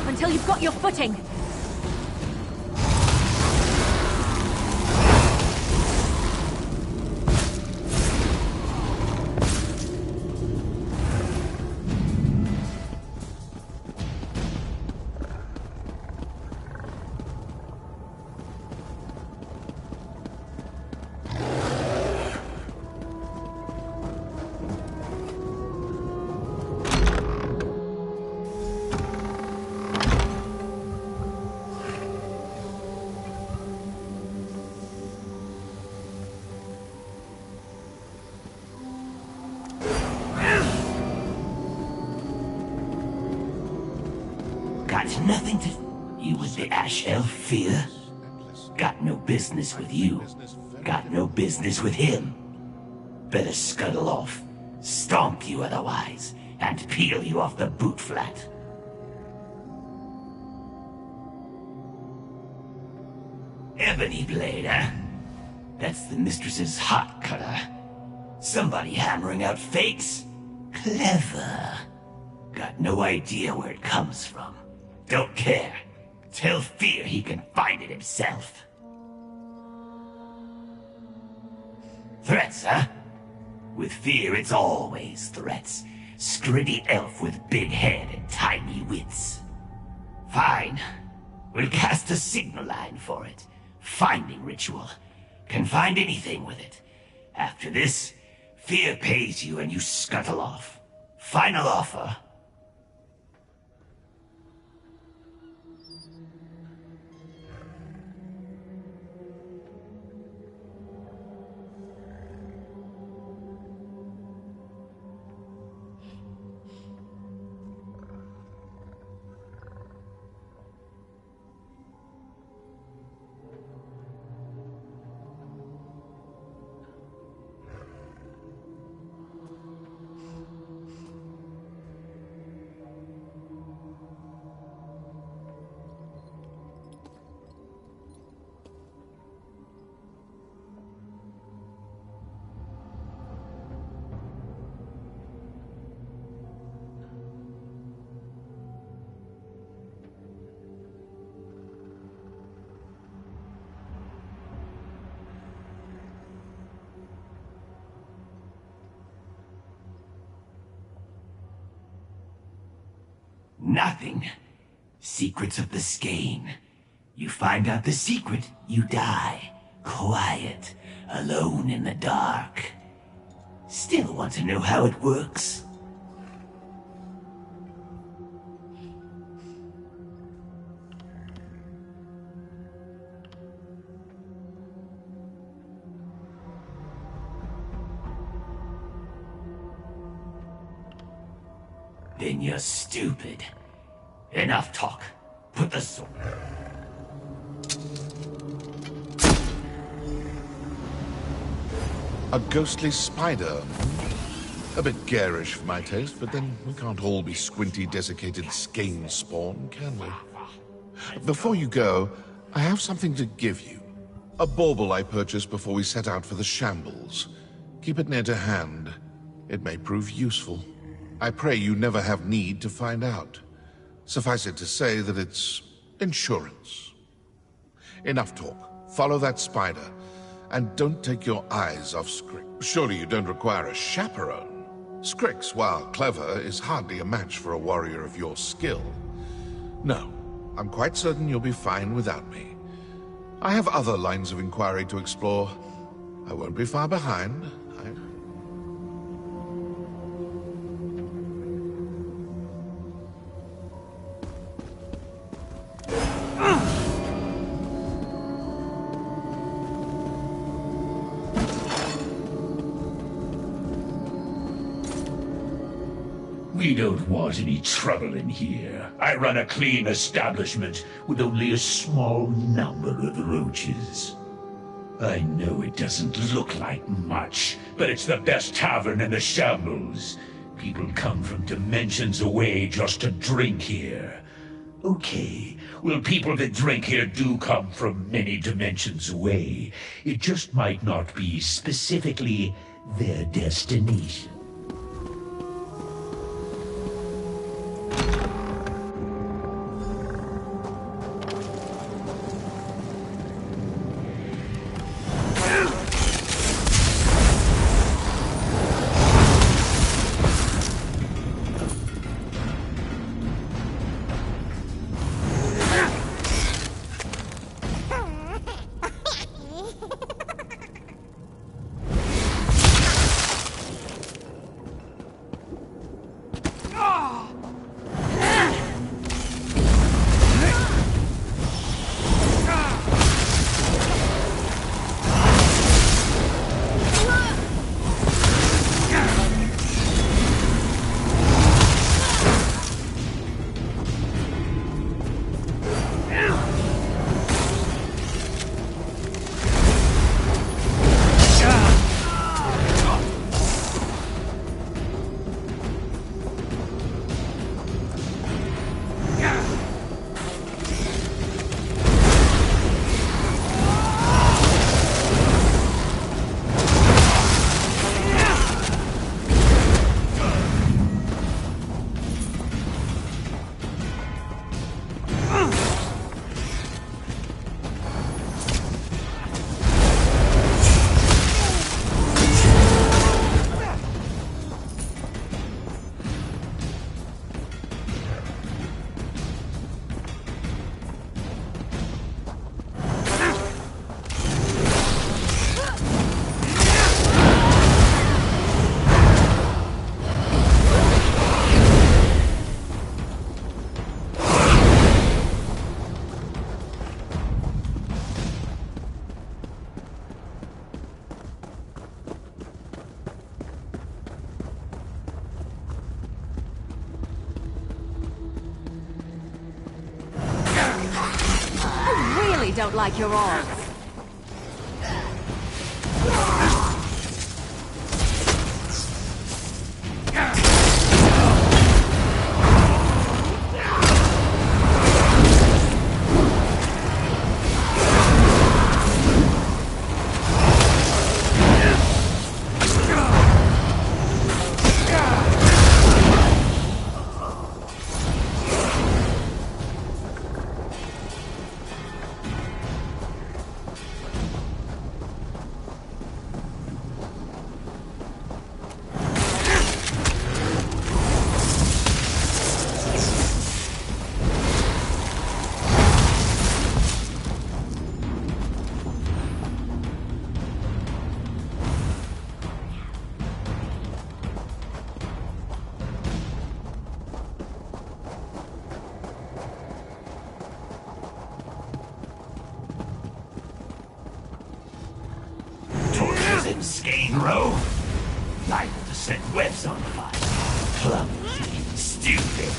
Until you've got your footing. Got nothing to... You with the Ash Elf Fear? Got no business with you. Got no business with him. Better scuttle off. Stomp you otherwise, and peel you off the boot flat. Ebony blade, huh? That's the mistress's hot cutter. Somebody hammering out fakes? Clever. Got no idea where it comes from. Don't care. Tell Fear he can find it himself. Threats, huh? With Fear, it's always threats. Scritty elf with big head and tiny wits. Fine. We'll cast a signal line for it. Finding ritual. Can find anything with it. After this, Fear pays you and you scuttle off. Final offer. Nothing. Secrets of the skein. You find out the secret, you die. Quiet. Alone in the dark. Still want to know how it works? Then you're stupid. Enough talk. Put the sword... A ghostly spider. A bit garish for my taste, but then we can't all be squinty, desiccated skein spawn, can we? Before you go, I have something to give you. A bauble I purchased before we set out for the shambles. Keep it near to hand. It may prove useful. I pray you never have need to find out. Suffice it to say that it's insurance. Enough talk. Follow that spider. And don't take your eyes off Scrix. Surely you don't require a chaperone. Scrix, while clever, is hardly a match for a warrior of your skill. No, I'm quite certain you'll be fine without me. I have other lines of inquiry to explore. I won't be far behind. We don't want any trouble in here. I run a clean establishment with only a small number of roaches. I know it doesn't look like much, but it's the best tavern in the shambles. People come from dimensions away just to drink here. Okay, well, people that drink here do come from many dimensions away. It just might not be specifically their destination. Don't like your odds. Skein row. Liable to set webs on fire. Clumsy, stupid.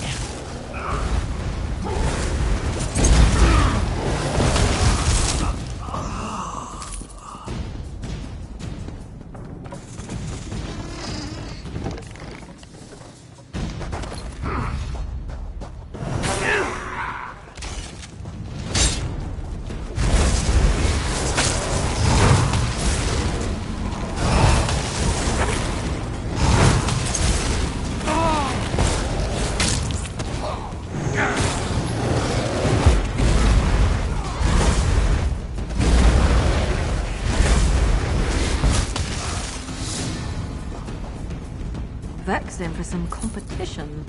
Vexing for some competition.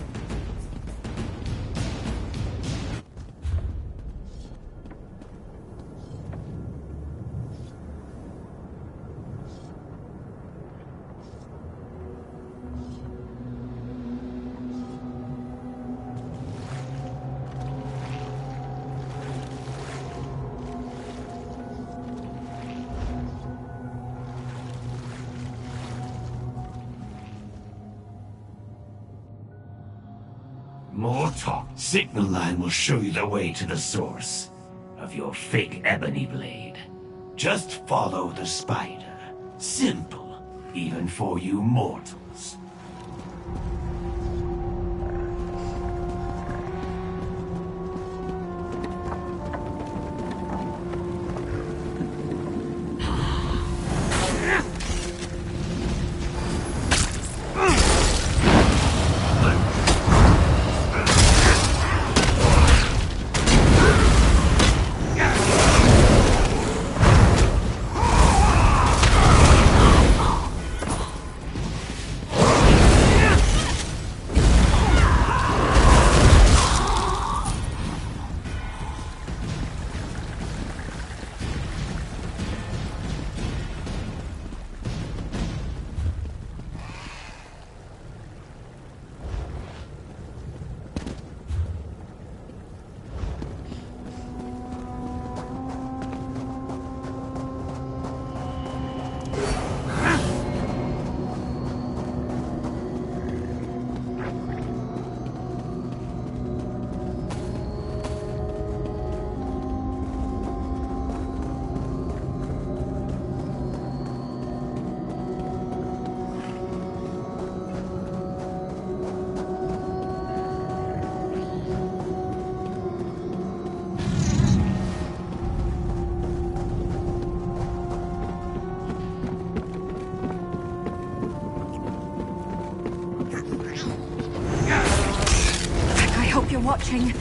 More talk. Signal line will show you the way to the source of your fake ebony blade. Just follow the spider. Simple, even for you mortals. Watching.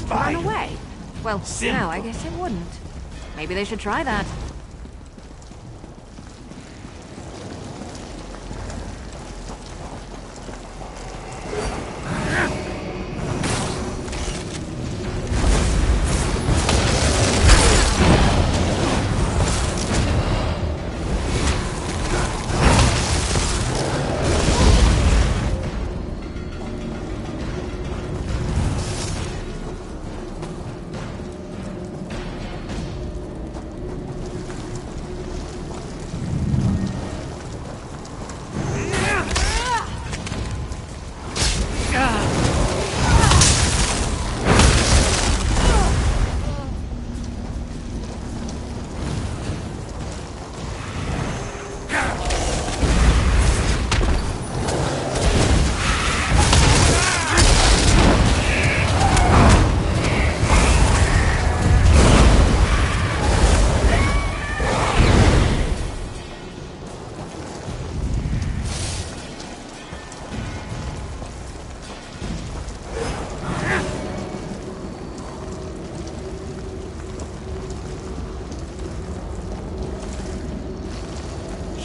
Run away? Well, no, I guess it wouldn't. Maybe they should try that.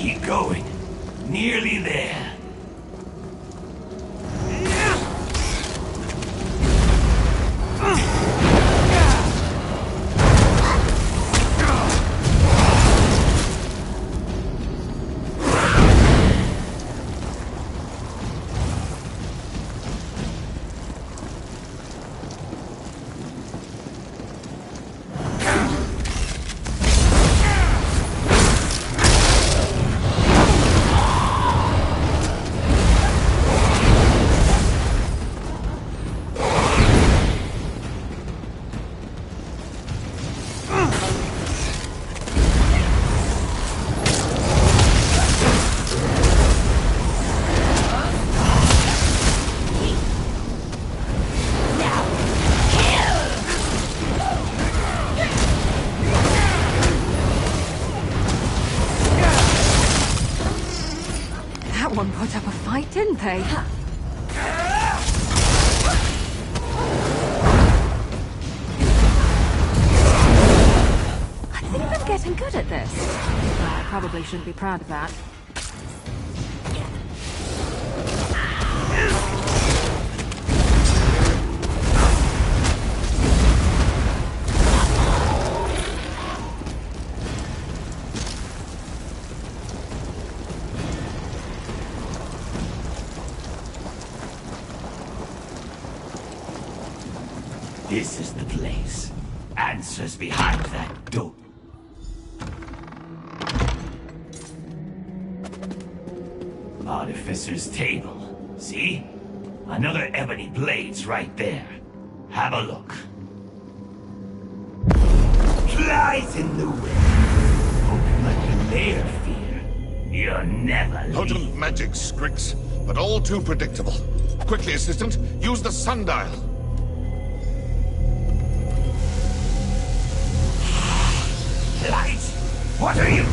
Keep going. Nearly there. That one put up a fight, didn't they? I think I'm getting good at this. Well, I probably shouldn't be proud of that. This is the place. Answers behind that door. Artificer's table. See? Another ebony blade's right there. Have a look. Flies in the wind. Open like the lair fear. You'll never leave. Potent magic, Strix, but all too predictable. Quickly, assistant, use the sundial. Light! What are you?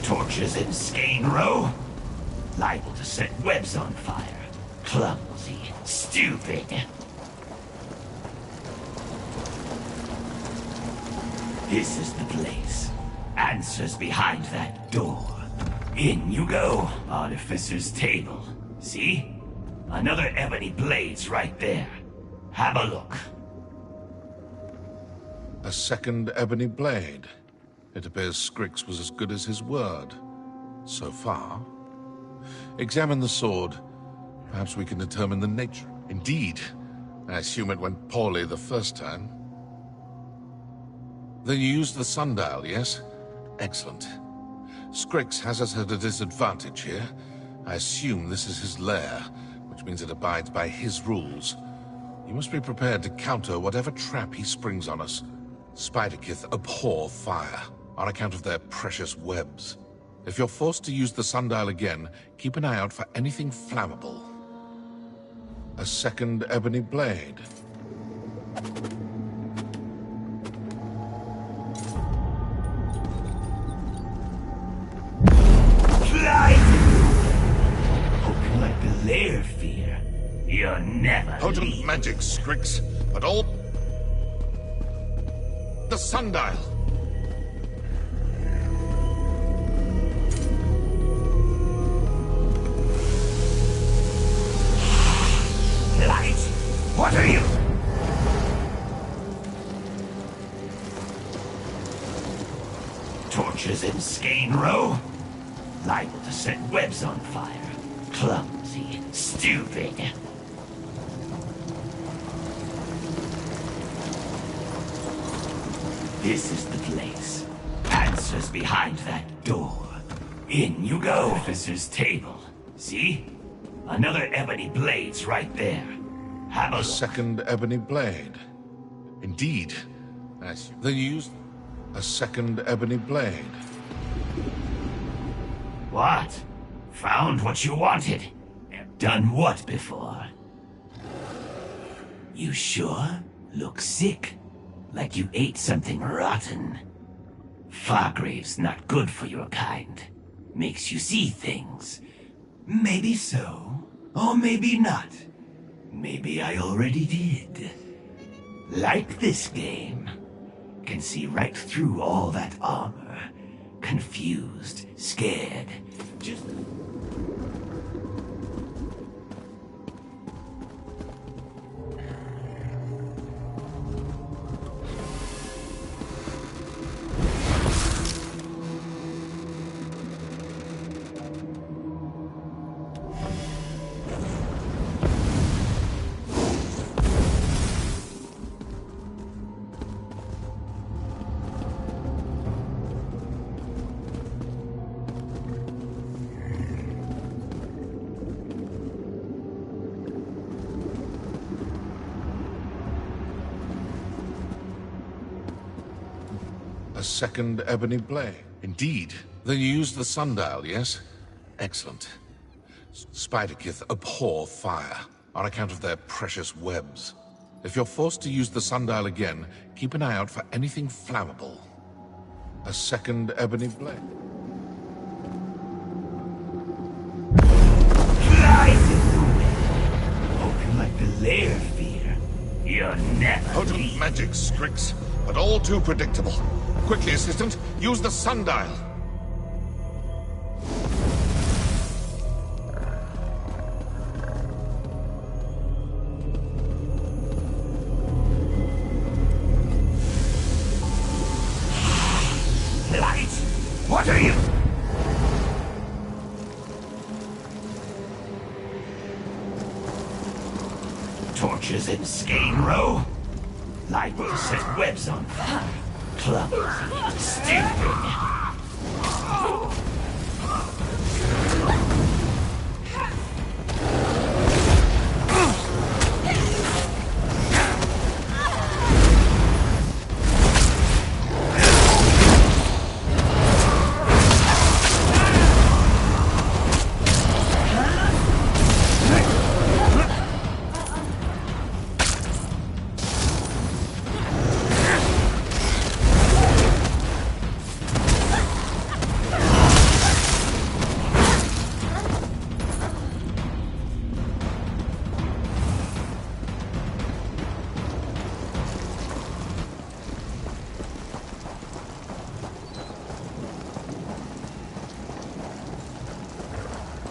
Torches in Skane Row? Liable to set webs on fire. Clumsy. Stupid. This is the place. Answers behind that door. In you go. Artificer's table. See? Another ebony blade's right there. Have a look. A second ebony blade. It appears Strix was as good as his word. So far. Examine the sword. Perhaps we can determine the nature. Indeed. I assume it went poorly the first time. Then you used the sundial, yes? Excellent. Strix has us at a disadvantage here. I assume this is his lair, which means it abides by his rules. You must be prepared to counter whatever trap he springs on us. Spiderkith abhor fire, on account of their precious webs. If you're forced to use the sundial again, keep an eye out for anything flammable. A second ebony blade. Open like the lair fear. You're never Potent leave. magic, Strix, but all... The sundial! Light! What are you? Torches in Skane Row? Liable to set webs on fire. Clumsy. Stupid. This is the place. Answers behind that door. In you go. Officer's table. See? Another ebony blade's right there. Have a look. Second ebony blade. Indeed. As you... Then you used a second ebony blade. What? Found what you wanted? Done what before? You sure? Look sick. Like you ate something rotten. Fargrave's not good for your kind. Makes you see things. Maybe so, or maybe not. Maybe I already did. Like this game. Can see right through all that armor. Confused, scared, just... A second ebony blade. Indeed. Then you used the sundial, yes? Excellent. Spiderkith abhor fire on account of their precious webs. If you're forced to use the sundial again, keep an eye out for anything flammable. A second ebony blade. Flies in the wind. Hope you like the lair fear. You're never Potent magic, Strix, but all too predictable. Quickly, assistant, use the sundial. Light? What are you? Torches in Skane Row? Liable to set webs on fire. Clumsy, stupid.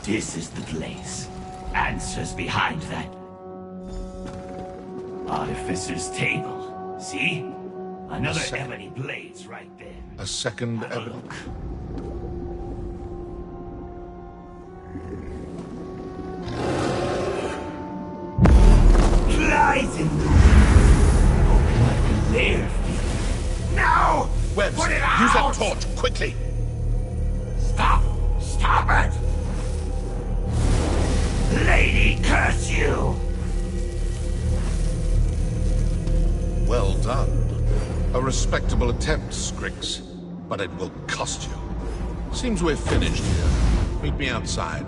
This is the place. Answers behind that artificer's table. See? Another ebony blade's right there. A second ebony. Look. Flies in the wind. Open like the lair feeder. Now! Webs, put it out! use that torch, quickly! Stop! Stop it! Lady, curse you! Well done. A respectable attempt, Strix, but it will cost you. Seems we're finished here. Meet me outside.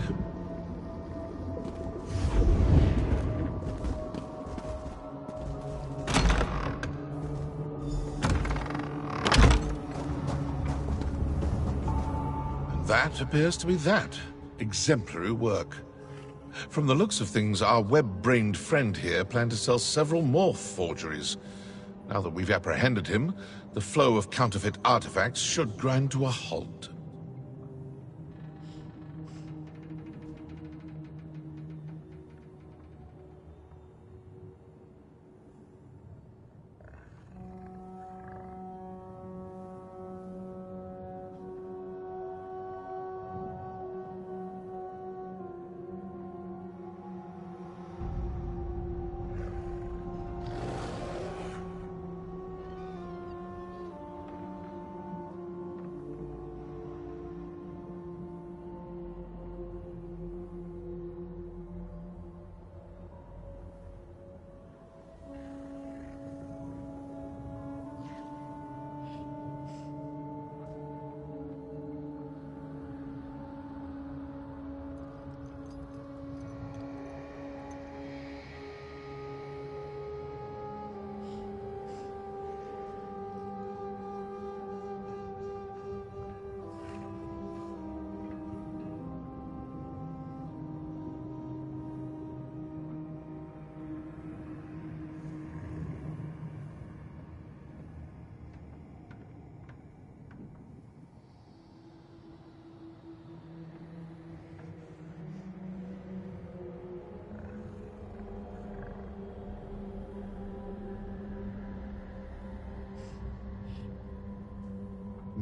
And that appears to be that. Exemplary work. From the looks of things, our web-brained friend here planned to sell several more forgeries. Now that we've apprehended him, the flow of counterfeit artifacts should grind to a halt.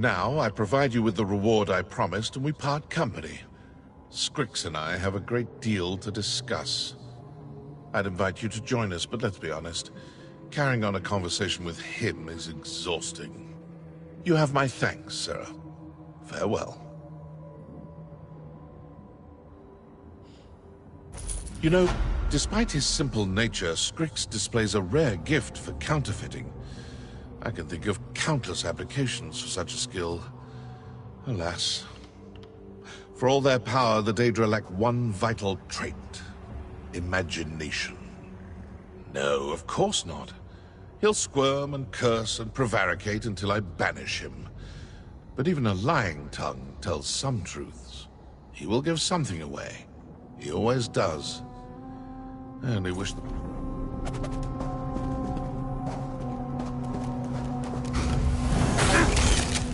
Now, I provide you with the reward I promised, and we part company. Scrix and I have a great deal to discuss. I'd invite you to join us, but let's be honest. Carrying on a conversation with him is exhausting. You have my thanks, Sarah. Farewell. You know, despite his simple nature, Scrix displays a rare gift for counterfeiting. I can think of countless applications for such a skill. Alas. For all their power, the Daedra lack one vital trait. Imagination. No, of course not. He'll squirm and curse and prevaricate until I banish him. But even a lying tongue tells some truths. He will give something away. He always does. I only wish...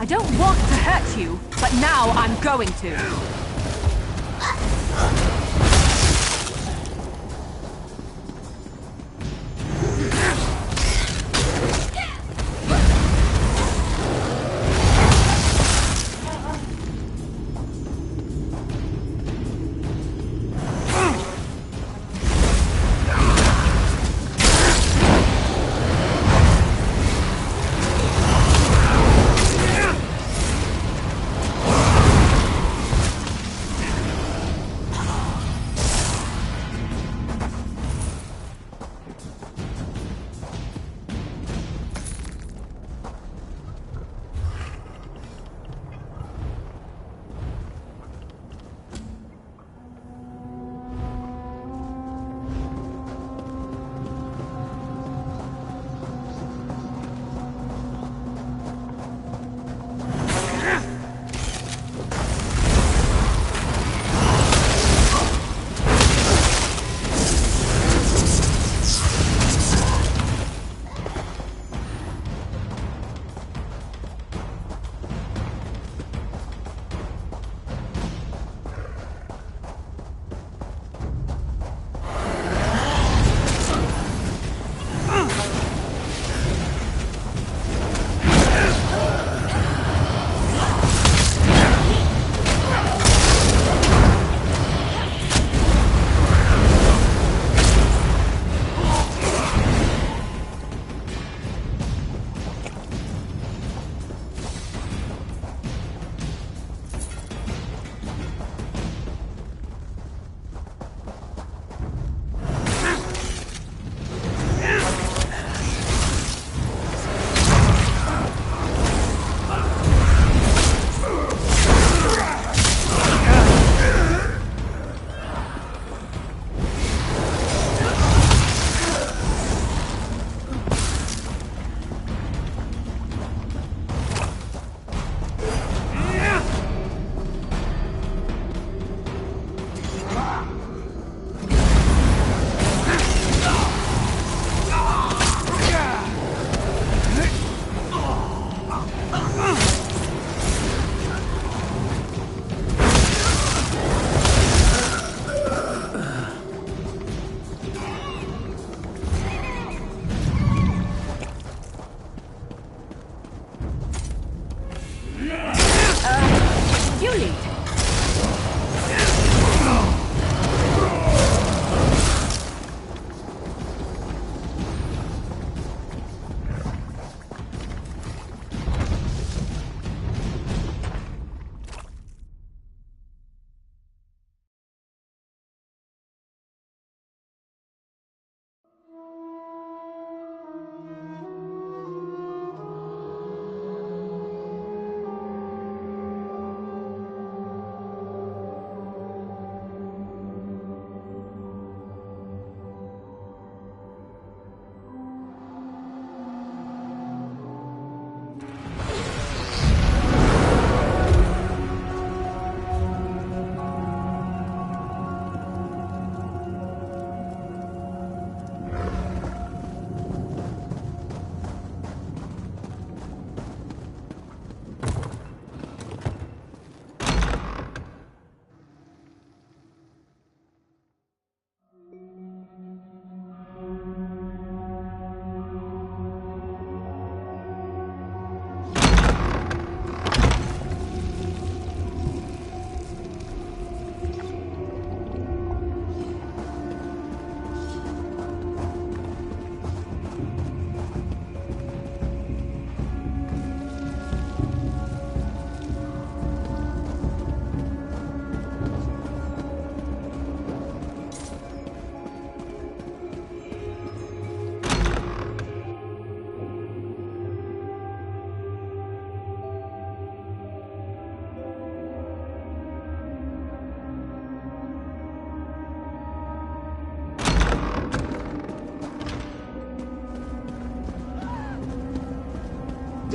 I don't want to hurt you, but now I'm going to.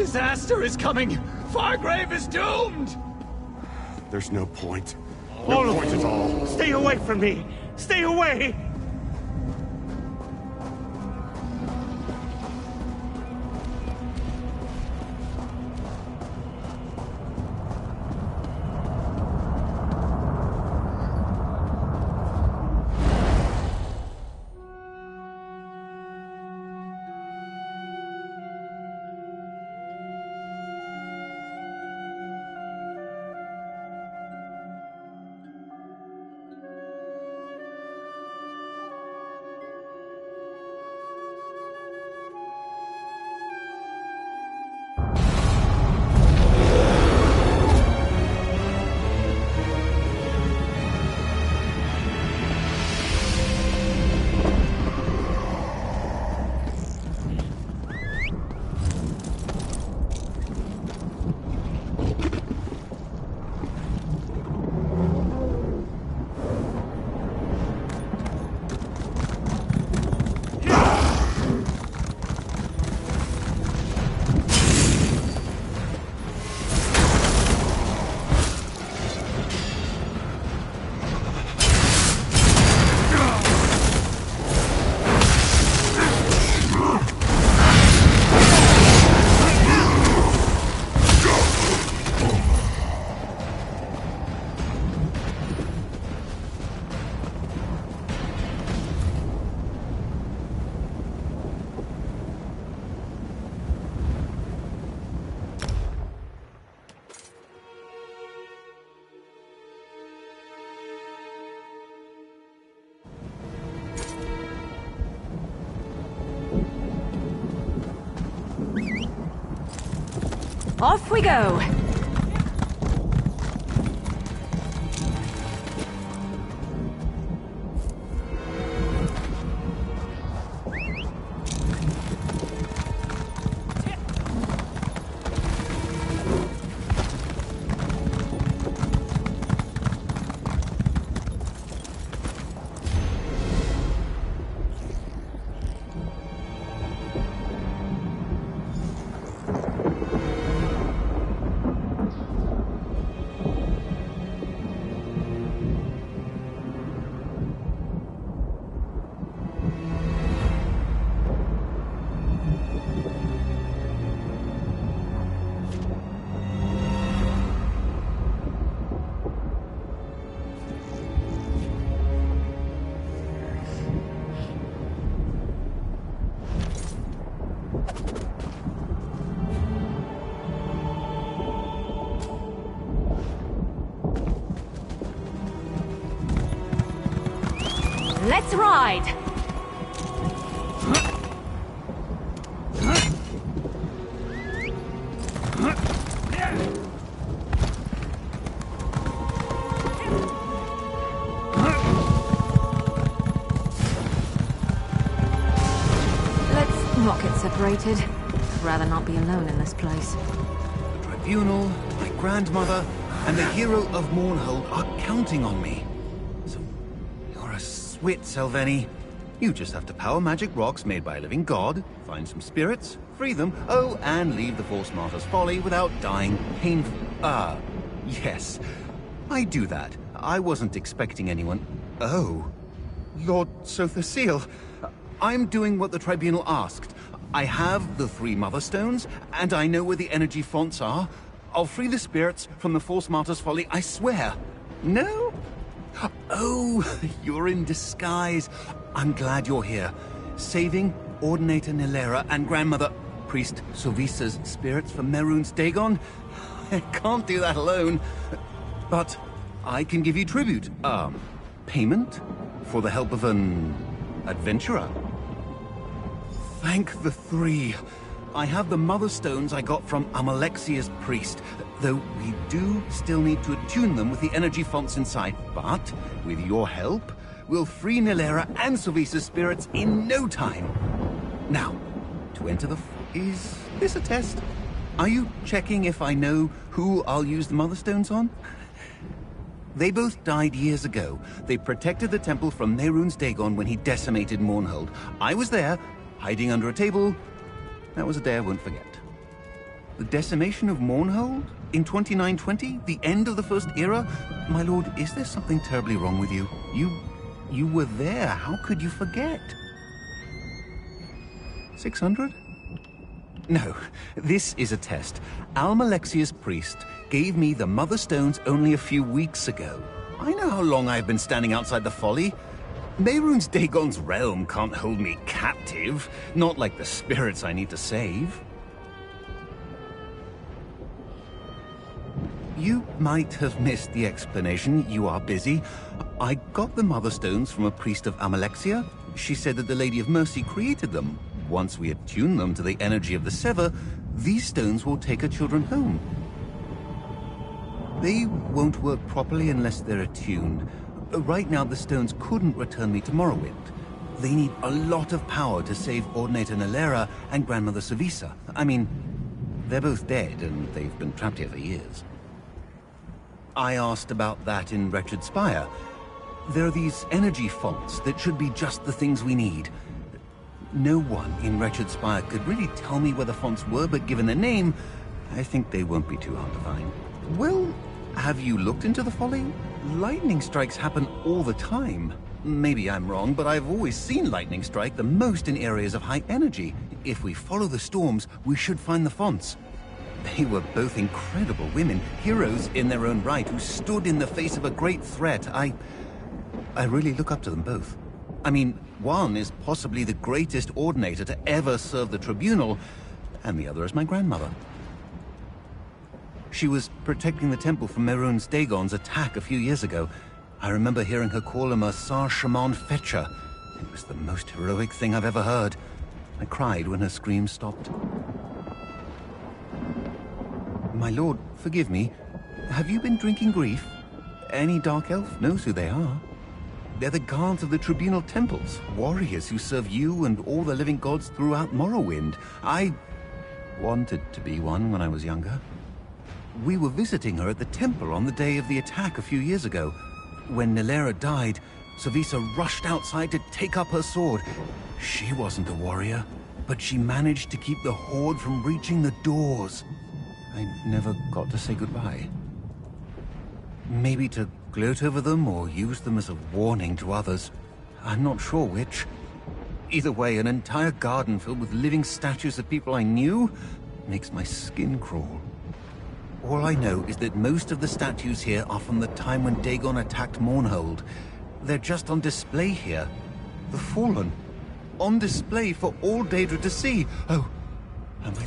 Disaster is coming! Fargrave is doomed! There's no point. All No of point you, at all. stay away from me! Stay away! Off we go! Let's ride! Let's not get separated. I'd rather not be alone in this place. The Tribunal, my grandmother, and the hero of Mournhold are counting on me. So, you're a swit, Selveni. You just have to power magic rocks made by a living god, find some spirits, free them, oh, and leave the Force Martyr's Folly without dying painfully. Yes. I do that. I wasn't expecting anyone. Oh. Lord Sotha Seal. I'm doing what the Tribunal asked. I have the 3 Mother Stones, and I know where the energy fonts are. I'll free the spirits from the Force Martyr's Folly, I swear. No? Oh, you're in disguise. I'm glad you're here. Saving Ordinator Nilera and Grandmother Priest Sovisa's spirits from Mehrunes Dagon? I can't do that alone. But I can give you tribute. Payment for the help of an adventurer. Thank the 3. I have the Mother Stones I got from Amalexia's priest, though we do still need to attune them with the energy fonts inside. But with your help, we'll free Nilera and Sovisa's spirits in no time. Now, to enter the... Is this a test? Are you checking if I know who I'll use the Mother Stones on? They both died years ago. They protected the temple from Mehrunes Dagon when he decimated Mournhold. I was there, hiding under a table. That was a day I won't forget. The decimation of Mournhold? In 2920? The end of the First Era? My lord, is there something terribly wrong with you? You were there. How could you forget? 600? No, this is a test. Almalexia's priest gave me the Mother Stones only a few weeks ago. I know how long I've been standing outside the folly. Mehrunes Dagon's realm can't hold me captive. Not like the spirits I need to save. You might have missed the explanation. You are busy. I got the Mother Stones from a priest of Almalexia. She said that the Lady of Mercy created them. Once we attune them to the energy of the Sever, these stones will take her children home. They won't work properly unless they're attuned. Right now, the stones couldn't return me to Morrowind. They need a lot of power to save Ordinator Nalera and Grandmother Savisa. I mean, they're both dead, and they've been trapped here for years. I asked about that in Wretched Spire. There are these energy fonts that should be just the things we need. No one in Wretched Spire could really tell me where the fonts were, but given their name, I think they won't be too hard to find. Well, have you looked into the folly? Lightning strikes happen all the time. Maybe I'm wrong, but I've always seen lightning strike the most in areas of high energy. If we follow the storms, we should find the fonts. They were both incredible women, heroes in their own right, who stood in the face of a great threat. I really look up to them both. I mean, one is possibly the greatest Ordinator to ever serve the Tribunal, and the other is my grandmother. She was protecting the temple from Mehrunes Dagon's attack a few years ago. I remember hearing her call him a Sar Shaman Fetcher. It was the most heroic thing I've ever heard. I cried when her screams stopped. My lord, forgive me. Have you been drinking grief? Any Dark Elf knows who they are. They're the guards of the Tribunal temples, warriors who serve you and all the living gods throughout Morrowind. I wanted to be one when I was younger. We were visiting her at the temple on the day of the attack a few years ago. When Nalera died, Savisa rushed outside to take up her sword. She wasn't a warrior, but she managed to keep the Horde from reaching the doors. I never got to say goodbye. Maybe to gloat over them or use them as a warning to others. I'm not sure which. Either way, an entire garden filled with living statues of people I knew makes my skin crawl. All I know is that most of the statues here are from the time when Dagon attacked Mournhold. They're just on display here. The Fallen. On display for all Daedra to see. Oh, am I...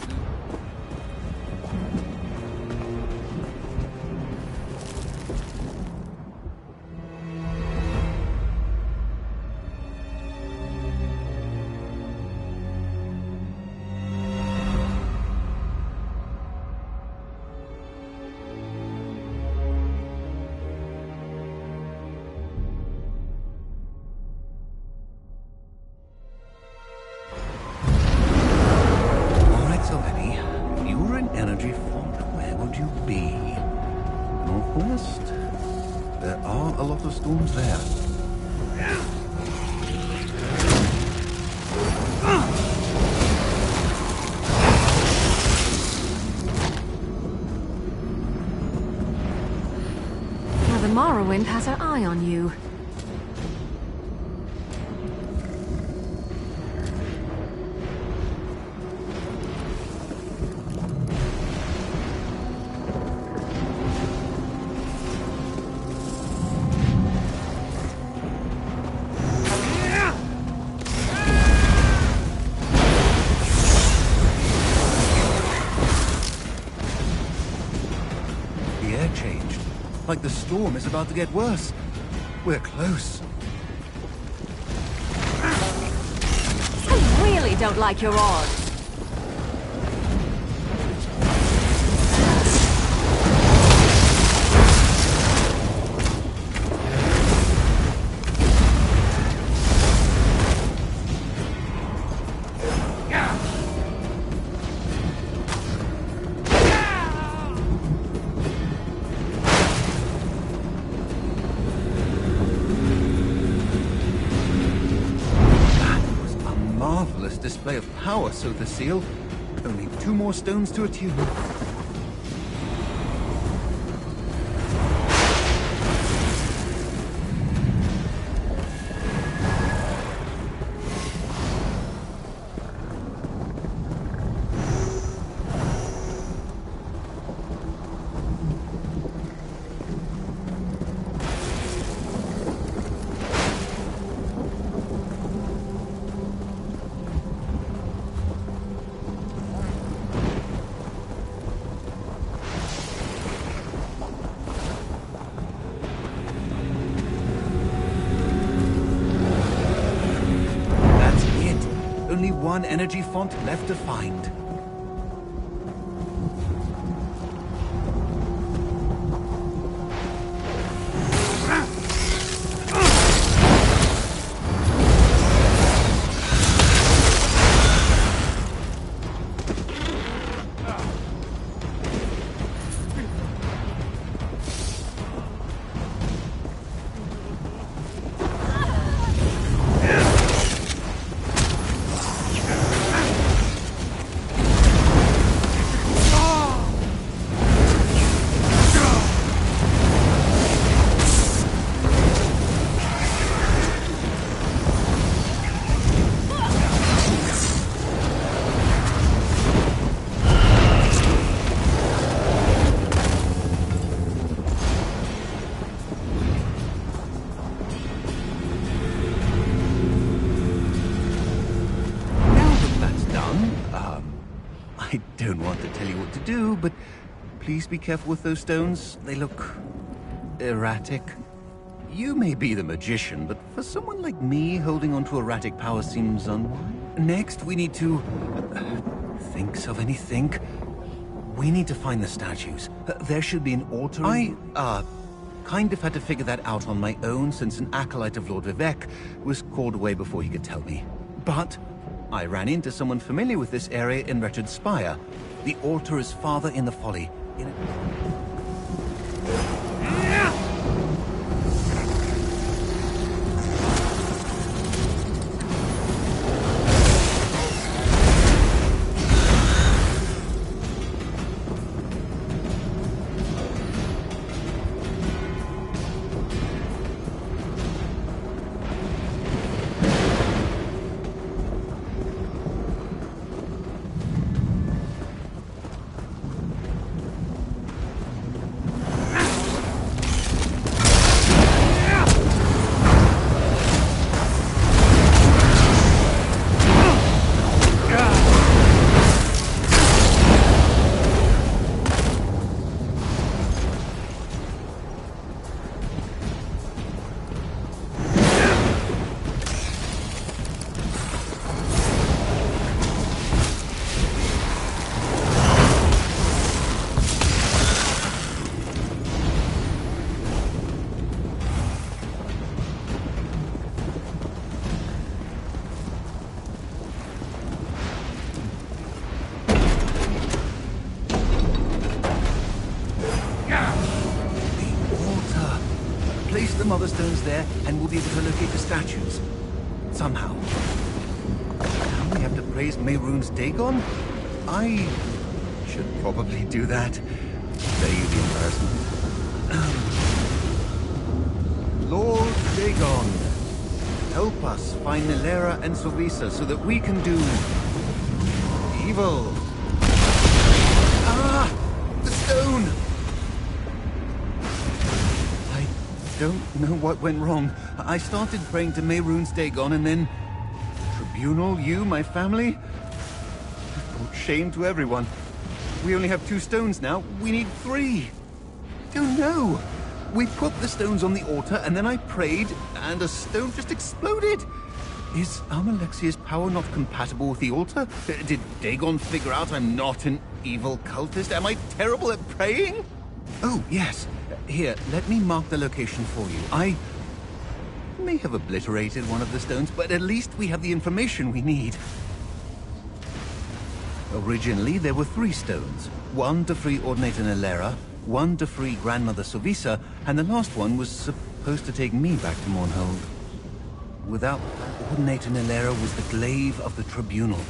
Morrowind has her eye on you. Like the storm is about to get worse. We're close. I really don't like your odds. Display of power, so the seal. Only 2 more stones to attune. Only one energy font left to find. I don't want to tell you what to do, but please be careful with those stones. They look erratic. You may be the magician, but for someone like me, holding on to erratic power seems unwise. Next, we need to... think, Sylvanny, think. We need to find the statues. There should be an altar... I kind of had to figure that out on my own, since an acolyte of Lord Vivek was called away before he could tell me. But I ran into someone familiar with this area in Wretched Spire. The altar is farther in the folly. Other stones there, and we'll be able to locate the statues. Somehow. Now we have to praise Mehrunes Dagon? I should probably do that. Spare you the embarrassment. Lord Dagon, help us find Nilera and Sovisa so that we can do... evil. Ah! The stone! Don't know what went wrong. I started praying to Mehrunes Dagon and then... Tribunal, you, my family? I've brought shame to everyone. We only have 2 stones now. We need 3. I don't know. We put the stones on the altar and then I prayed and a stone just exploded. Is Almalexia's power not compatible with the altar? Did Dagon figure out I'm not an evil cultist? Am I terrible at praying? Oh, yes. Here, let me mark the location for you. I may have obliterated one of the stones, but at least we have the information we need. Originally, there were 3 stones. 1 to free Ordinator Nilera, 1 to free Grandmother Sovisa, and the last one was supposed to take me back to Mournhold. Without Ordinator Nilera was the glaive of the Tribunal.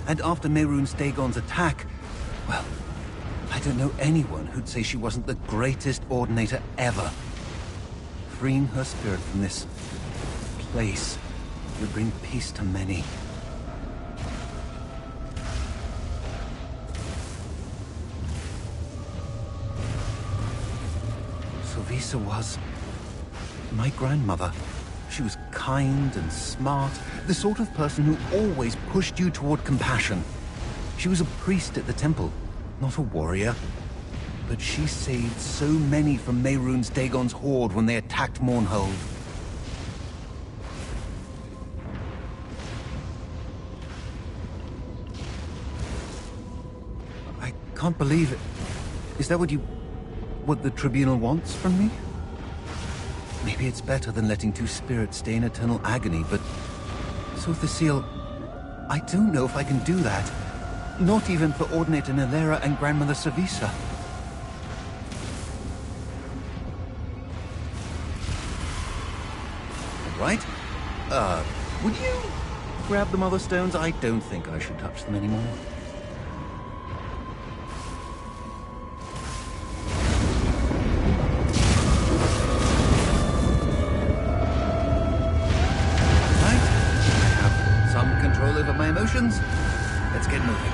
And after Mehrunes Dagon's attack, well, I don't know anyone who'd say she wasn't the greatest Ordinator ever. Freeing her spirit from this place would bring peace to many. Sylvisa was my grandmother. She was kind and smart, the sort of person who always pushed you toward compassion. She was a priest at the temple, not a warrior. But she saved so many from Mehrunes Dagon's horde when they attacked Mournhold. I can't believe it. Is that what the Tribunal wants from me? Maybe it's better than letting two spirits stay in eternal agony, but... So Thasiel, I don't know if I can do that. Not even for Ordinator Nilera and Grandmother Sylvisa. Right? Would you grab the Mother Stones? I don't think I should touch them anymore. Over my emotions. Let's get moving.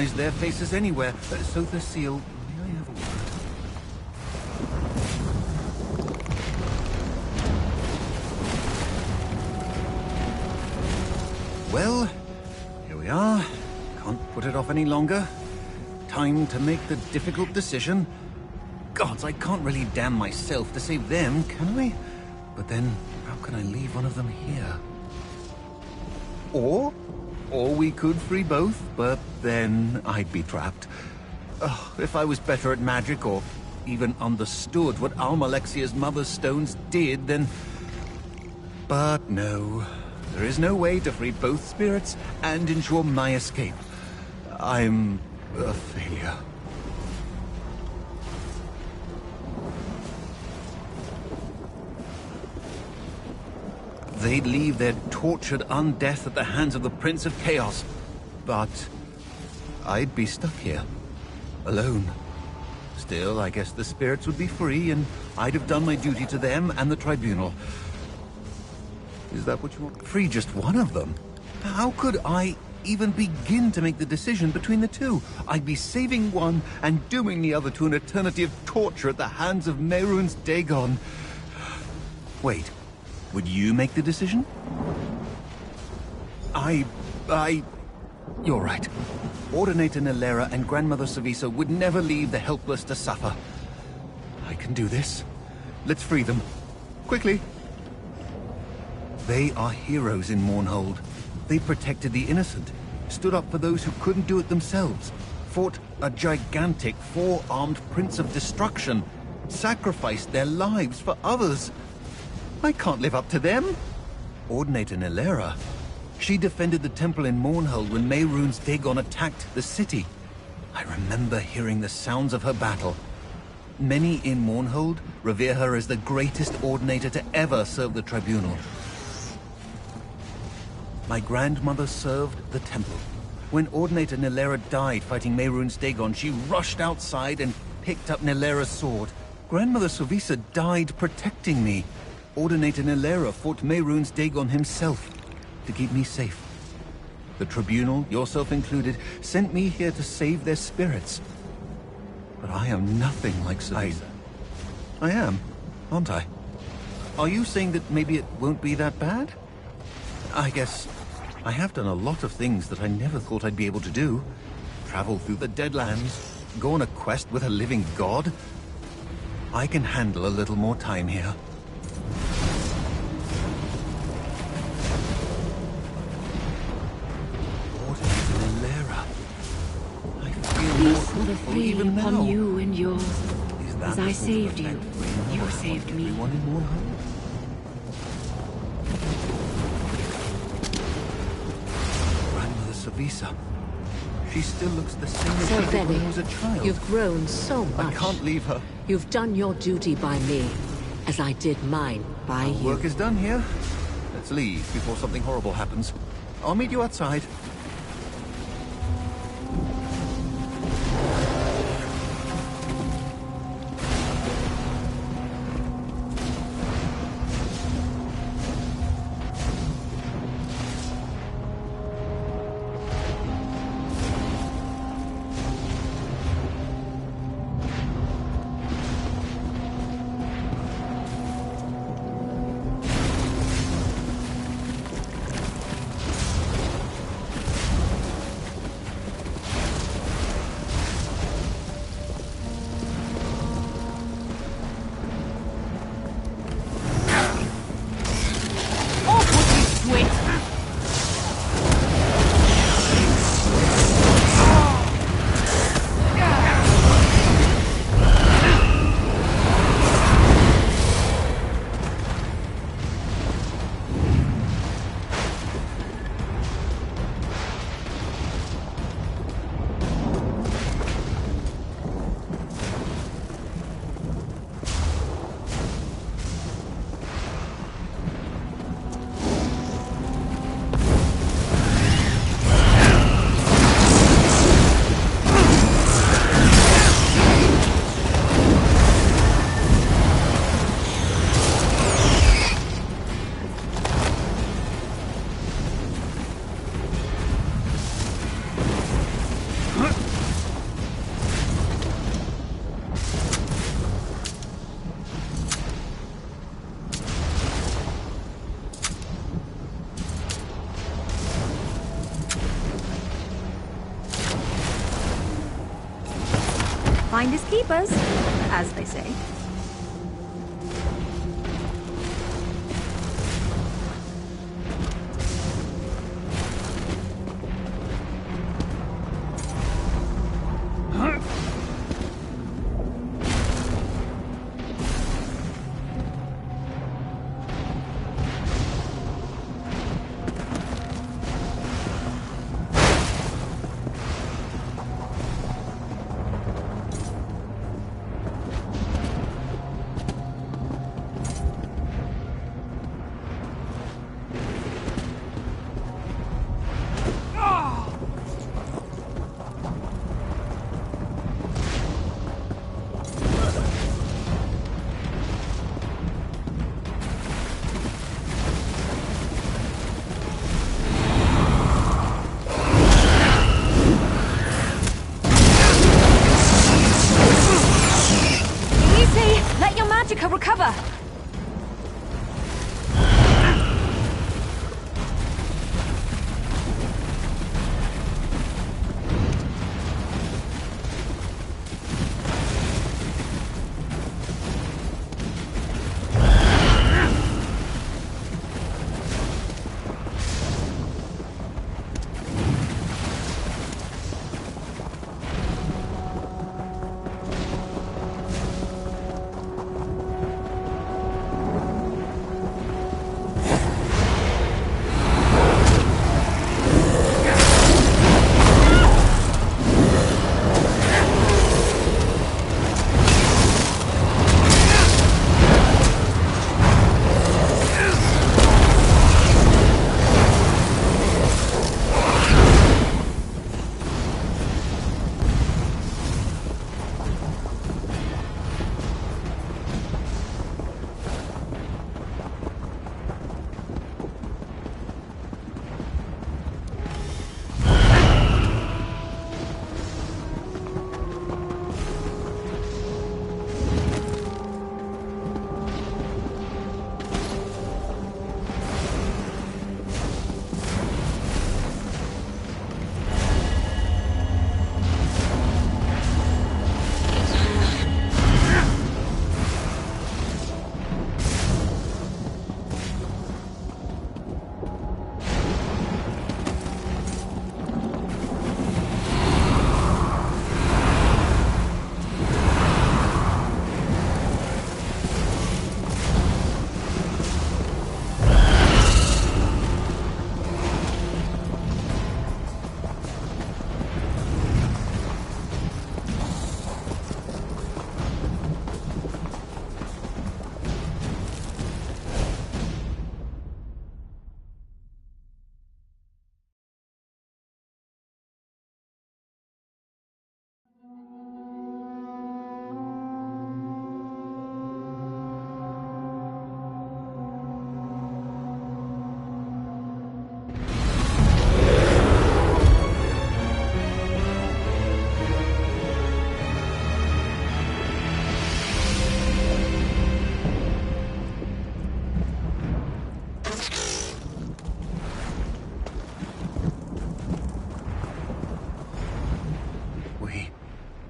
recognize their faces anywhere. So the seal, may I have a word? Well, here we are. Can't put it off any longer. Time to make the difficult decision. Gods, I can't really damn myself to save them, can I? But then, how can I leave one of them here? Or we could free both, but then I'd be trapped. Oh, if I was better at magic, or even understood what Almalexia's mother's stones did, then... But no. There is no way to free both spirits and ensure my escape. I'm a failure. They'd leave their tortured undeath at the hands of the Prince of Chaos. But I'd be stuck here, alone. Still, I guess the spirits would be free, and I'd have done my duty to them and the Tribunal. Is that what you want? Free just one of them? How could I even begin to make the decision between the two? I'd be saving one and dooming the other to an eternity of torture at the hands of Mehrunes Dagon. Wait. Would you make the decision? You're right. Ordinator Nilera and Grandmother Savisa would never leave the helpless to suffer. I can do this. Let's free them. Quickly. They are heroes in Mournhold. They protected the innocent, stood up for those who couldn't do it themselves, fought a gigantic four-armed Prince of Destruction, sacrificed their lives for others. I can't live up to them. Ordinator Nilera. She defended the temple in Mournhold when Mehrunes Dagon attacked the city. I remember hearing the sounds of her battle. Many in Mournhold revere her as the greatest Ordinator to ever serve the Tribunal. My grandmother served the temple. When Ordinator Nilera died fighting Mehrunes Dagon, she rushed outside and picked up Nilera's sword. Grandmother Savisa died protecting me. Ordinator Nilera fought Mehrunes Dagon himself to keep me safe. The Tribunal, yourself included, sent me here to save their spirits. But I am nothing like Savisa. I am, aren't I? Are you saying that maybe it won't be that bad? I guess I have done a lot of things that I never thought I'd be able to do. Travel through the Deadlands, go on a quest with a living god. I can handle a little more time here. Peace will flee upon you and yours. As I saved you, you saved me. Grandmother Savisa. She still looks the same as she did when I was a child. You've grown so much. I can't leave her. You've done your duty by me, as I did mine by you. Work is done here. Let's leave before something horrible happens. I'll meet you outside. findest keepers, as they say. Recover!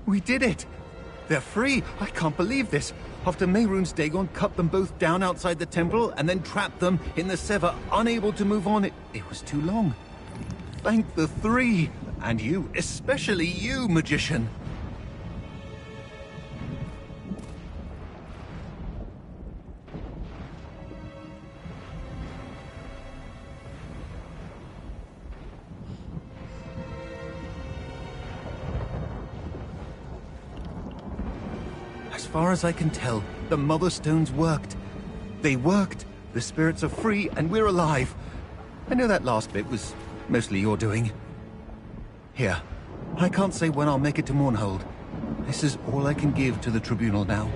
We did it! They're free! I can't believe this! After Mehrunes Dagon cut them both down outside the temple and then trapped them in the Sever, unable to move on, it was too long. Thank the three! And you, especially you, magician! As far as I can tell, the Mother Stones worked. They worked, the spirits are free, and we're alive. I know that last bit was mostly your doing. Here, I can't say when I'll make it to Mournhold. This is all I can give to the Tribunal now.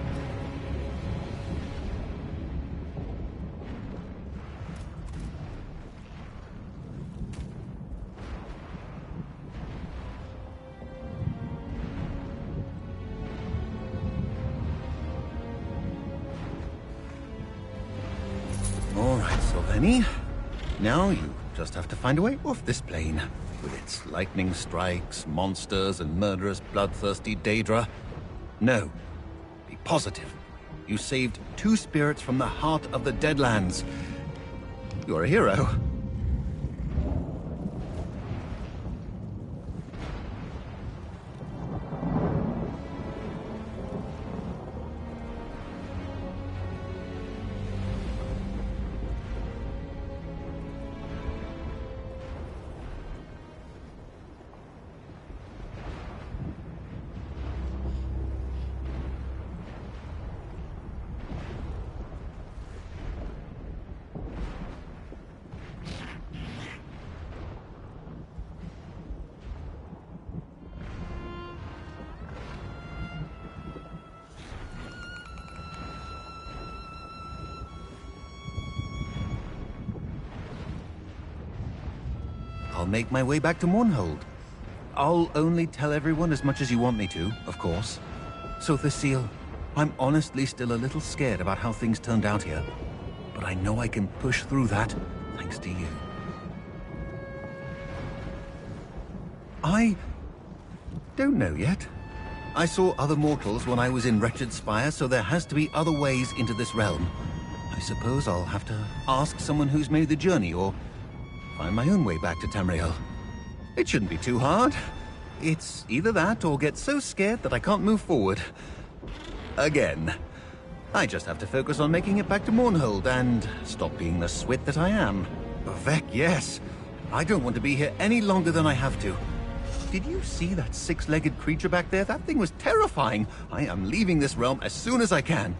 Now you just have to find a way off this plane. With its lightning strikes, monsters, and murderous, bloodthirsty Daedra. No. Be positive. You saved 2 spirits from the heart of the Deadlands. You're a hero. I'll make my way back to Mournhold. I'll only tell everyone as much as you want me to, of course. So, Thecile, I'm honestly still a little scared about how things turned out here. But I know I can push through that, thanks to you. I don't know yet. I saw other mortals when I was in Wretched Spire, so there has to be other ways into this realm. I suppose I'll have to ask someone who's made the journey, or find my own way back to Tamriel. It shouldn't be too hard. It's either that or get so scared that I can't move forward. Again. I just have to focus on making it back to Mournhold and stop being the swit that I am. Vec, yes. I don't want to be here any longer than I have to. Did you see that 6-legged creature back there? That thing was terrifying. I am leaving this realm as soon as I can.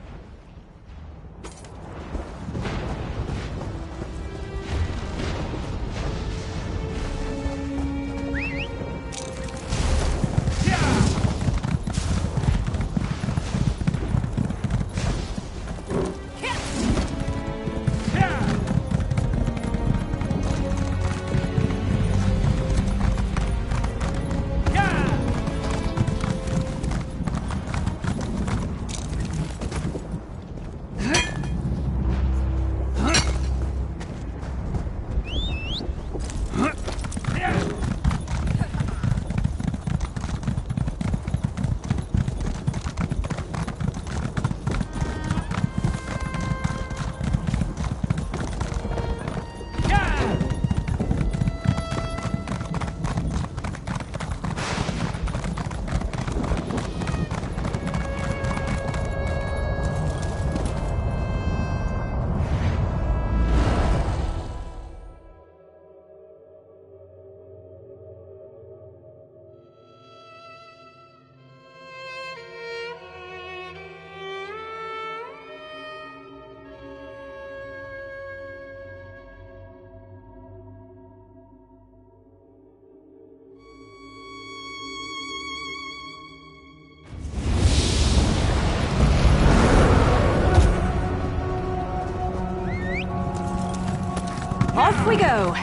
Off we go!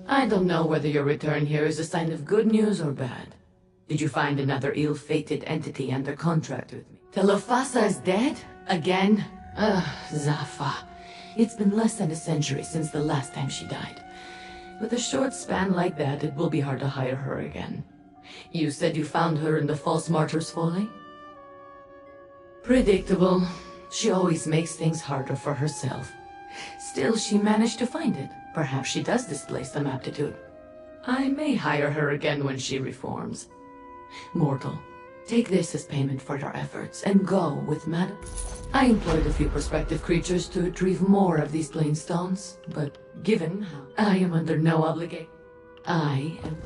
I don't know whether your return here is a sign of good news or bad. Did you find another ill-fated entity under contract with me? Telofasa is dead? Again? Ugh, Zafa. It's been less than a century since the last time she died. With a short span like that, it will be hard to hire her again. You said you found her in the False Martyr's Folly? Predictable. She always makes things harder for herself. Still, she managed to find it. Perhaps she does display some aptitude. I may hire her again when she reforms. Mortal, Take this as payment for your efforts, and go with Madam. I employed a few prospective creatures to retrieve more of these plain stones, but given how I am under no obligation, I am...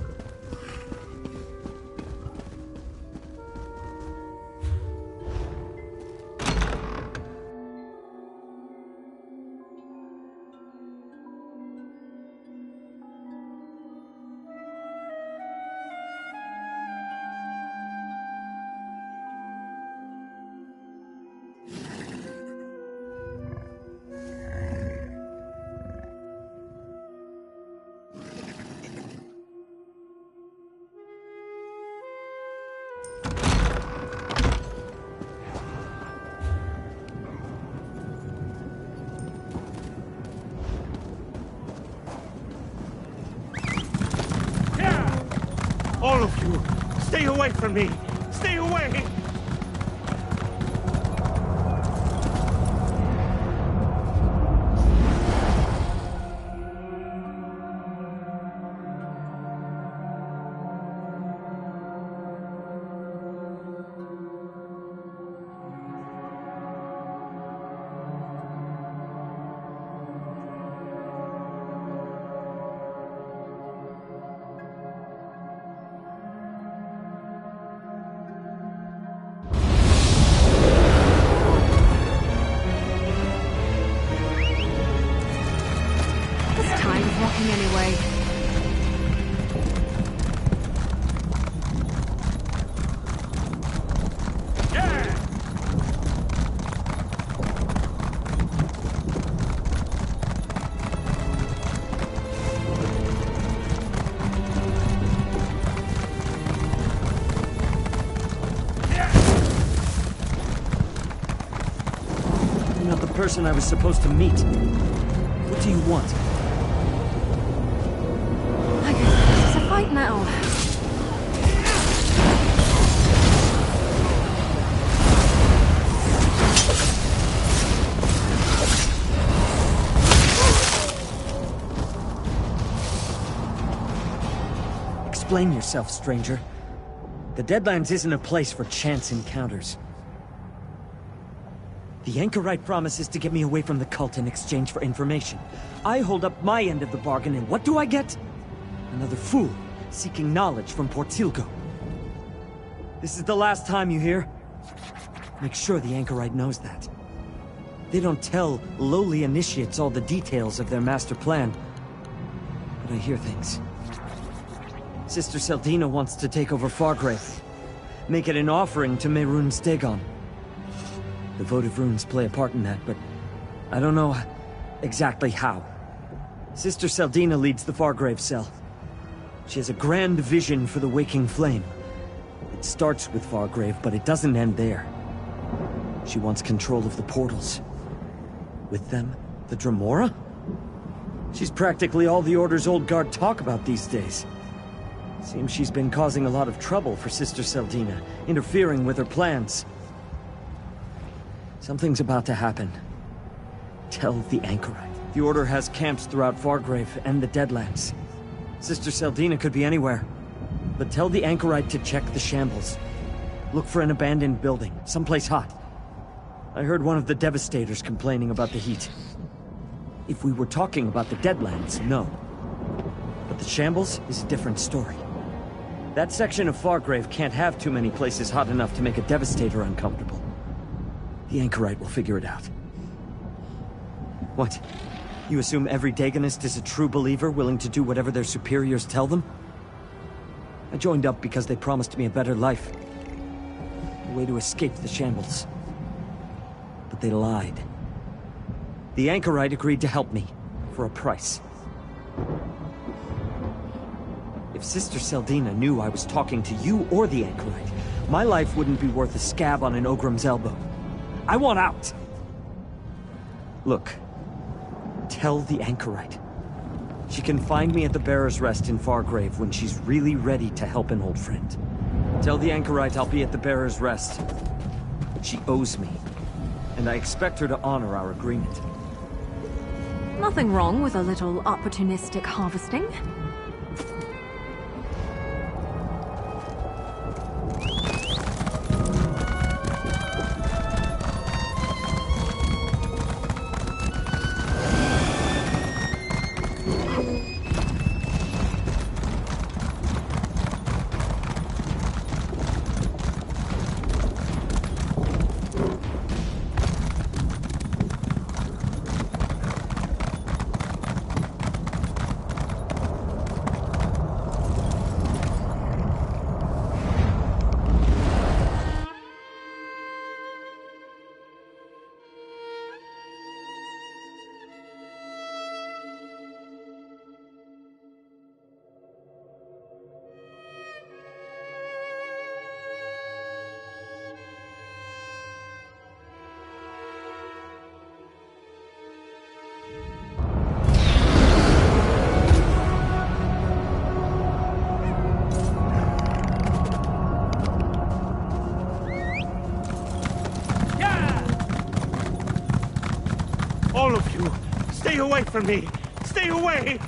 All of you, stay away from me! Stay away! Anyway. You're not the person I was supposed to meet. What do you want? Fight now. Explain yourself, stranger. The Deadlands isn't a place for chance encounters. The Anchorite promises to get me away from the cult in exchange for information. I hold up my end of the bargain, and what do I get? Another fool, seeking knowledge from Portilgo. This is the last time, you hear? Make sure the Anchorite knows that. They don't tell lowly initiates all the details of their master plan. But I hear things. Sister Seldina wants to take over Fargrave. Make it an offering to Mehrunes Dagon. The votive runes play a part in that, but I don't know exactly how. Sister Seldina leads the Fargrave cell. She has a grand vision for the waking flame. It starts with Fargrave, but it doesn't end there. She wants control of the portals. With them, the Dremora? She's practically all the Order's old guard talk about these days. Seems she's been causing a lot of trouble for Sister Seldina, interfering with her plans. Something's about to happen. Tell the Anchorite. The Order has camps throughout Fargrave and the Deadlands. Sister Seldina could be anywhere. But tell the Anchorite to check the shambles. Look for an abandoned building, someplace hot. I heard one of the Devastators complaining about the heat. If we were talking about the Deadlands, no. But the shambles is a different story. That section of Fargrave can't have too many places hot enough to make a Devastator uncomfortable. The Anchorite will figure it out. What? You assume every Dagonist is a true believer, willing to do whatever their superiors tell them? I joined up because they promised me a better life. A way to escape the shambles. But they lied. The Anchorite agreed to help me, for a price. If Sister Seldina knew I was talking to you or the Anchorite, my life wouldn't be worth a scab on an Ogrim's elbow. I want out! Look. Tell the Anchorite. She can find me at the Bearer's Rest in Fargrave when she's really ready to help an old friend. Tell the Anchorite I'll be at the Bearer's Rest. She owes me, and I expect her to honor our agreement. Nothing wrong with a little opportunistic harvesting. All of you, stay away from me! Stay away!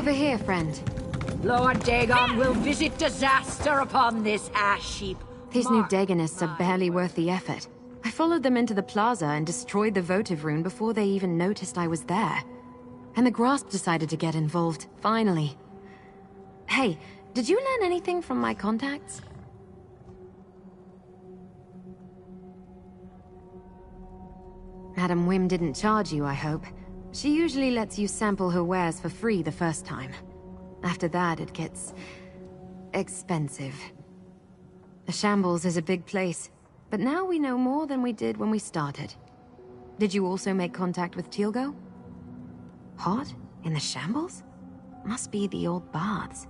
Over here, friend. Lord Dagon will visit disaster upon this ash heap. These new Dagonists are barely worth the effort. I followed them into the plaza and destroyed the votive rune before they even noticed I was there. And the Grasp decided to get involved, finally. Hey, did you learn anything from my contacts? Madam Wim didn't charge you, I hope. She usually lets you sample her wares for free the first time. After that, it gets expensive. The Shambles is a big place, but now we know more than we did when we started. Did you also make contact with Teal'co? Hot? In the Shambles? Must be the old baths.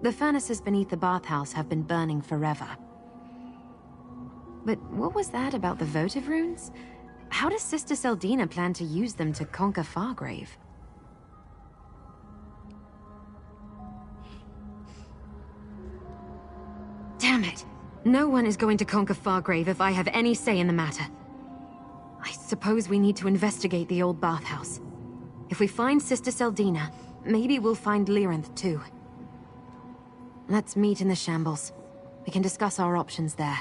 The furnaces beneath the bathhouse have been burning forever. But what was that about the votive runes? How does Sister Seldina plan to use them to conquer Fargrave? Damn it! No one is going to conquer Fargrave if I have any say in the matter. I suppose we need to investigate the old bathhouse. If we find Sister Seldina, maybe we'll find Lyranth too. Let's meet in the Shambles. We can discuss our options there.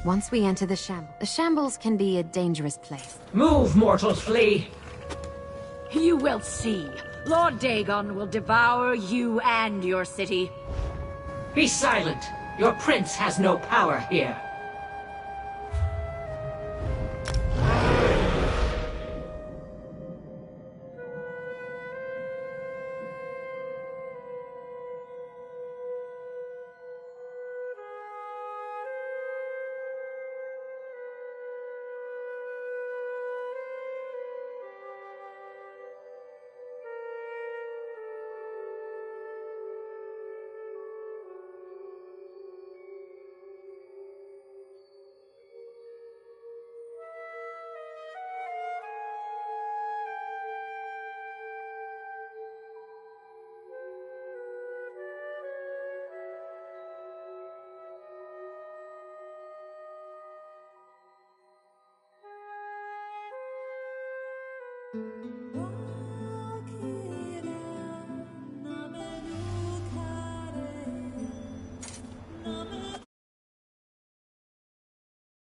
Once we enter the shambles can be a dangerous place. Move, mortals, flee! You will see. Lord Dagon will devour you and your city. Be silent! Your prince has no power here.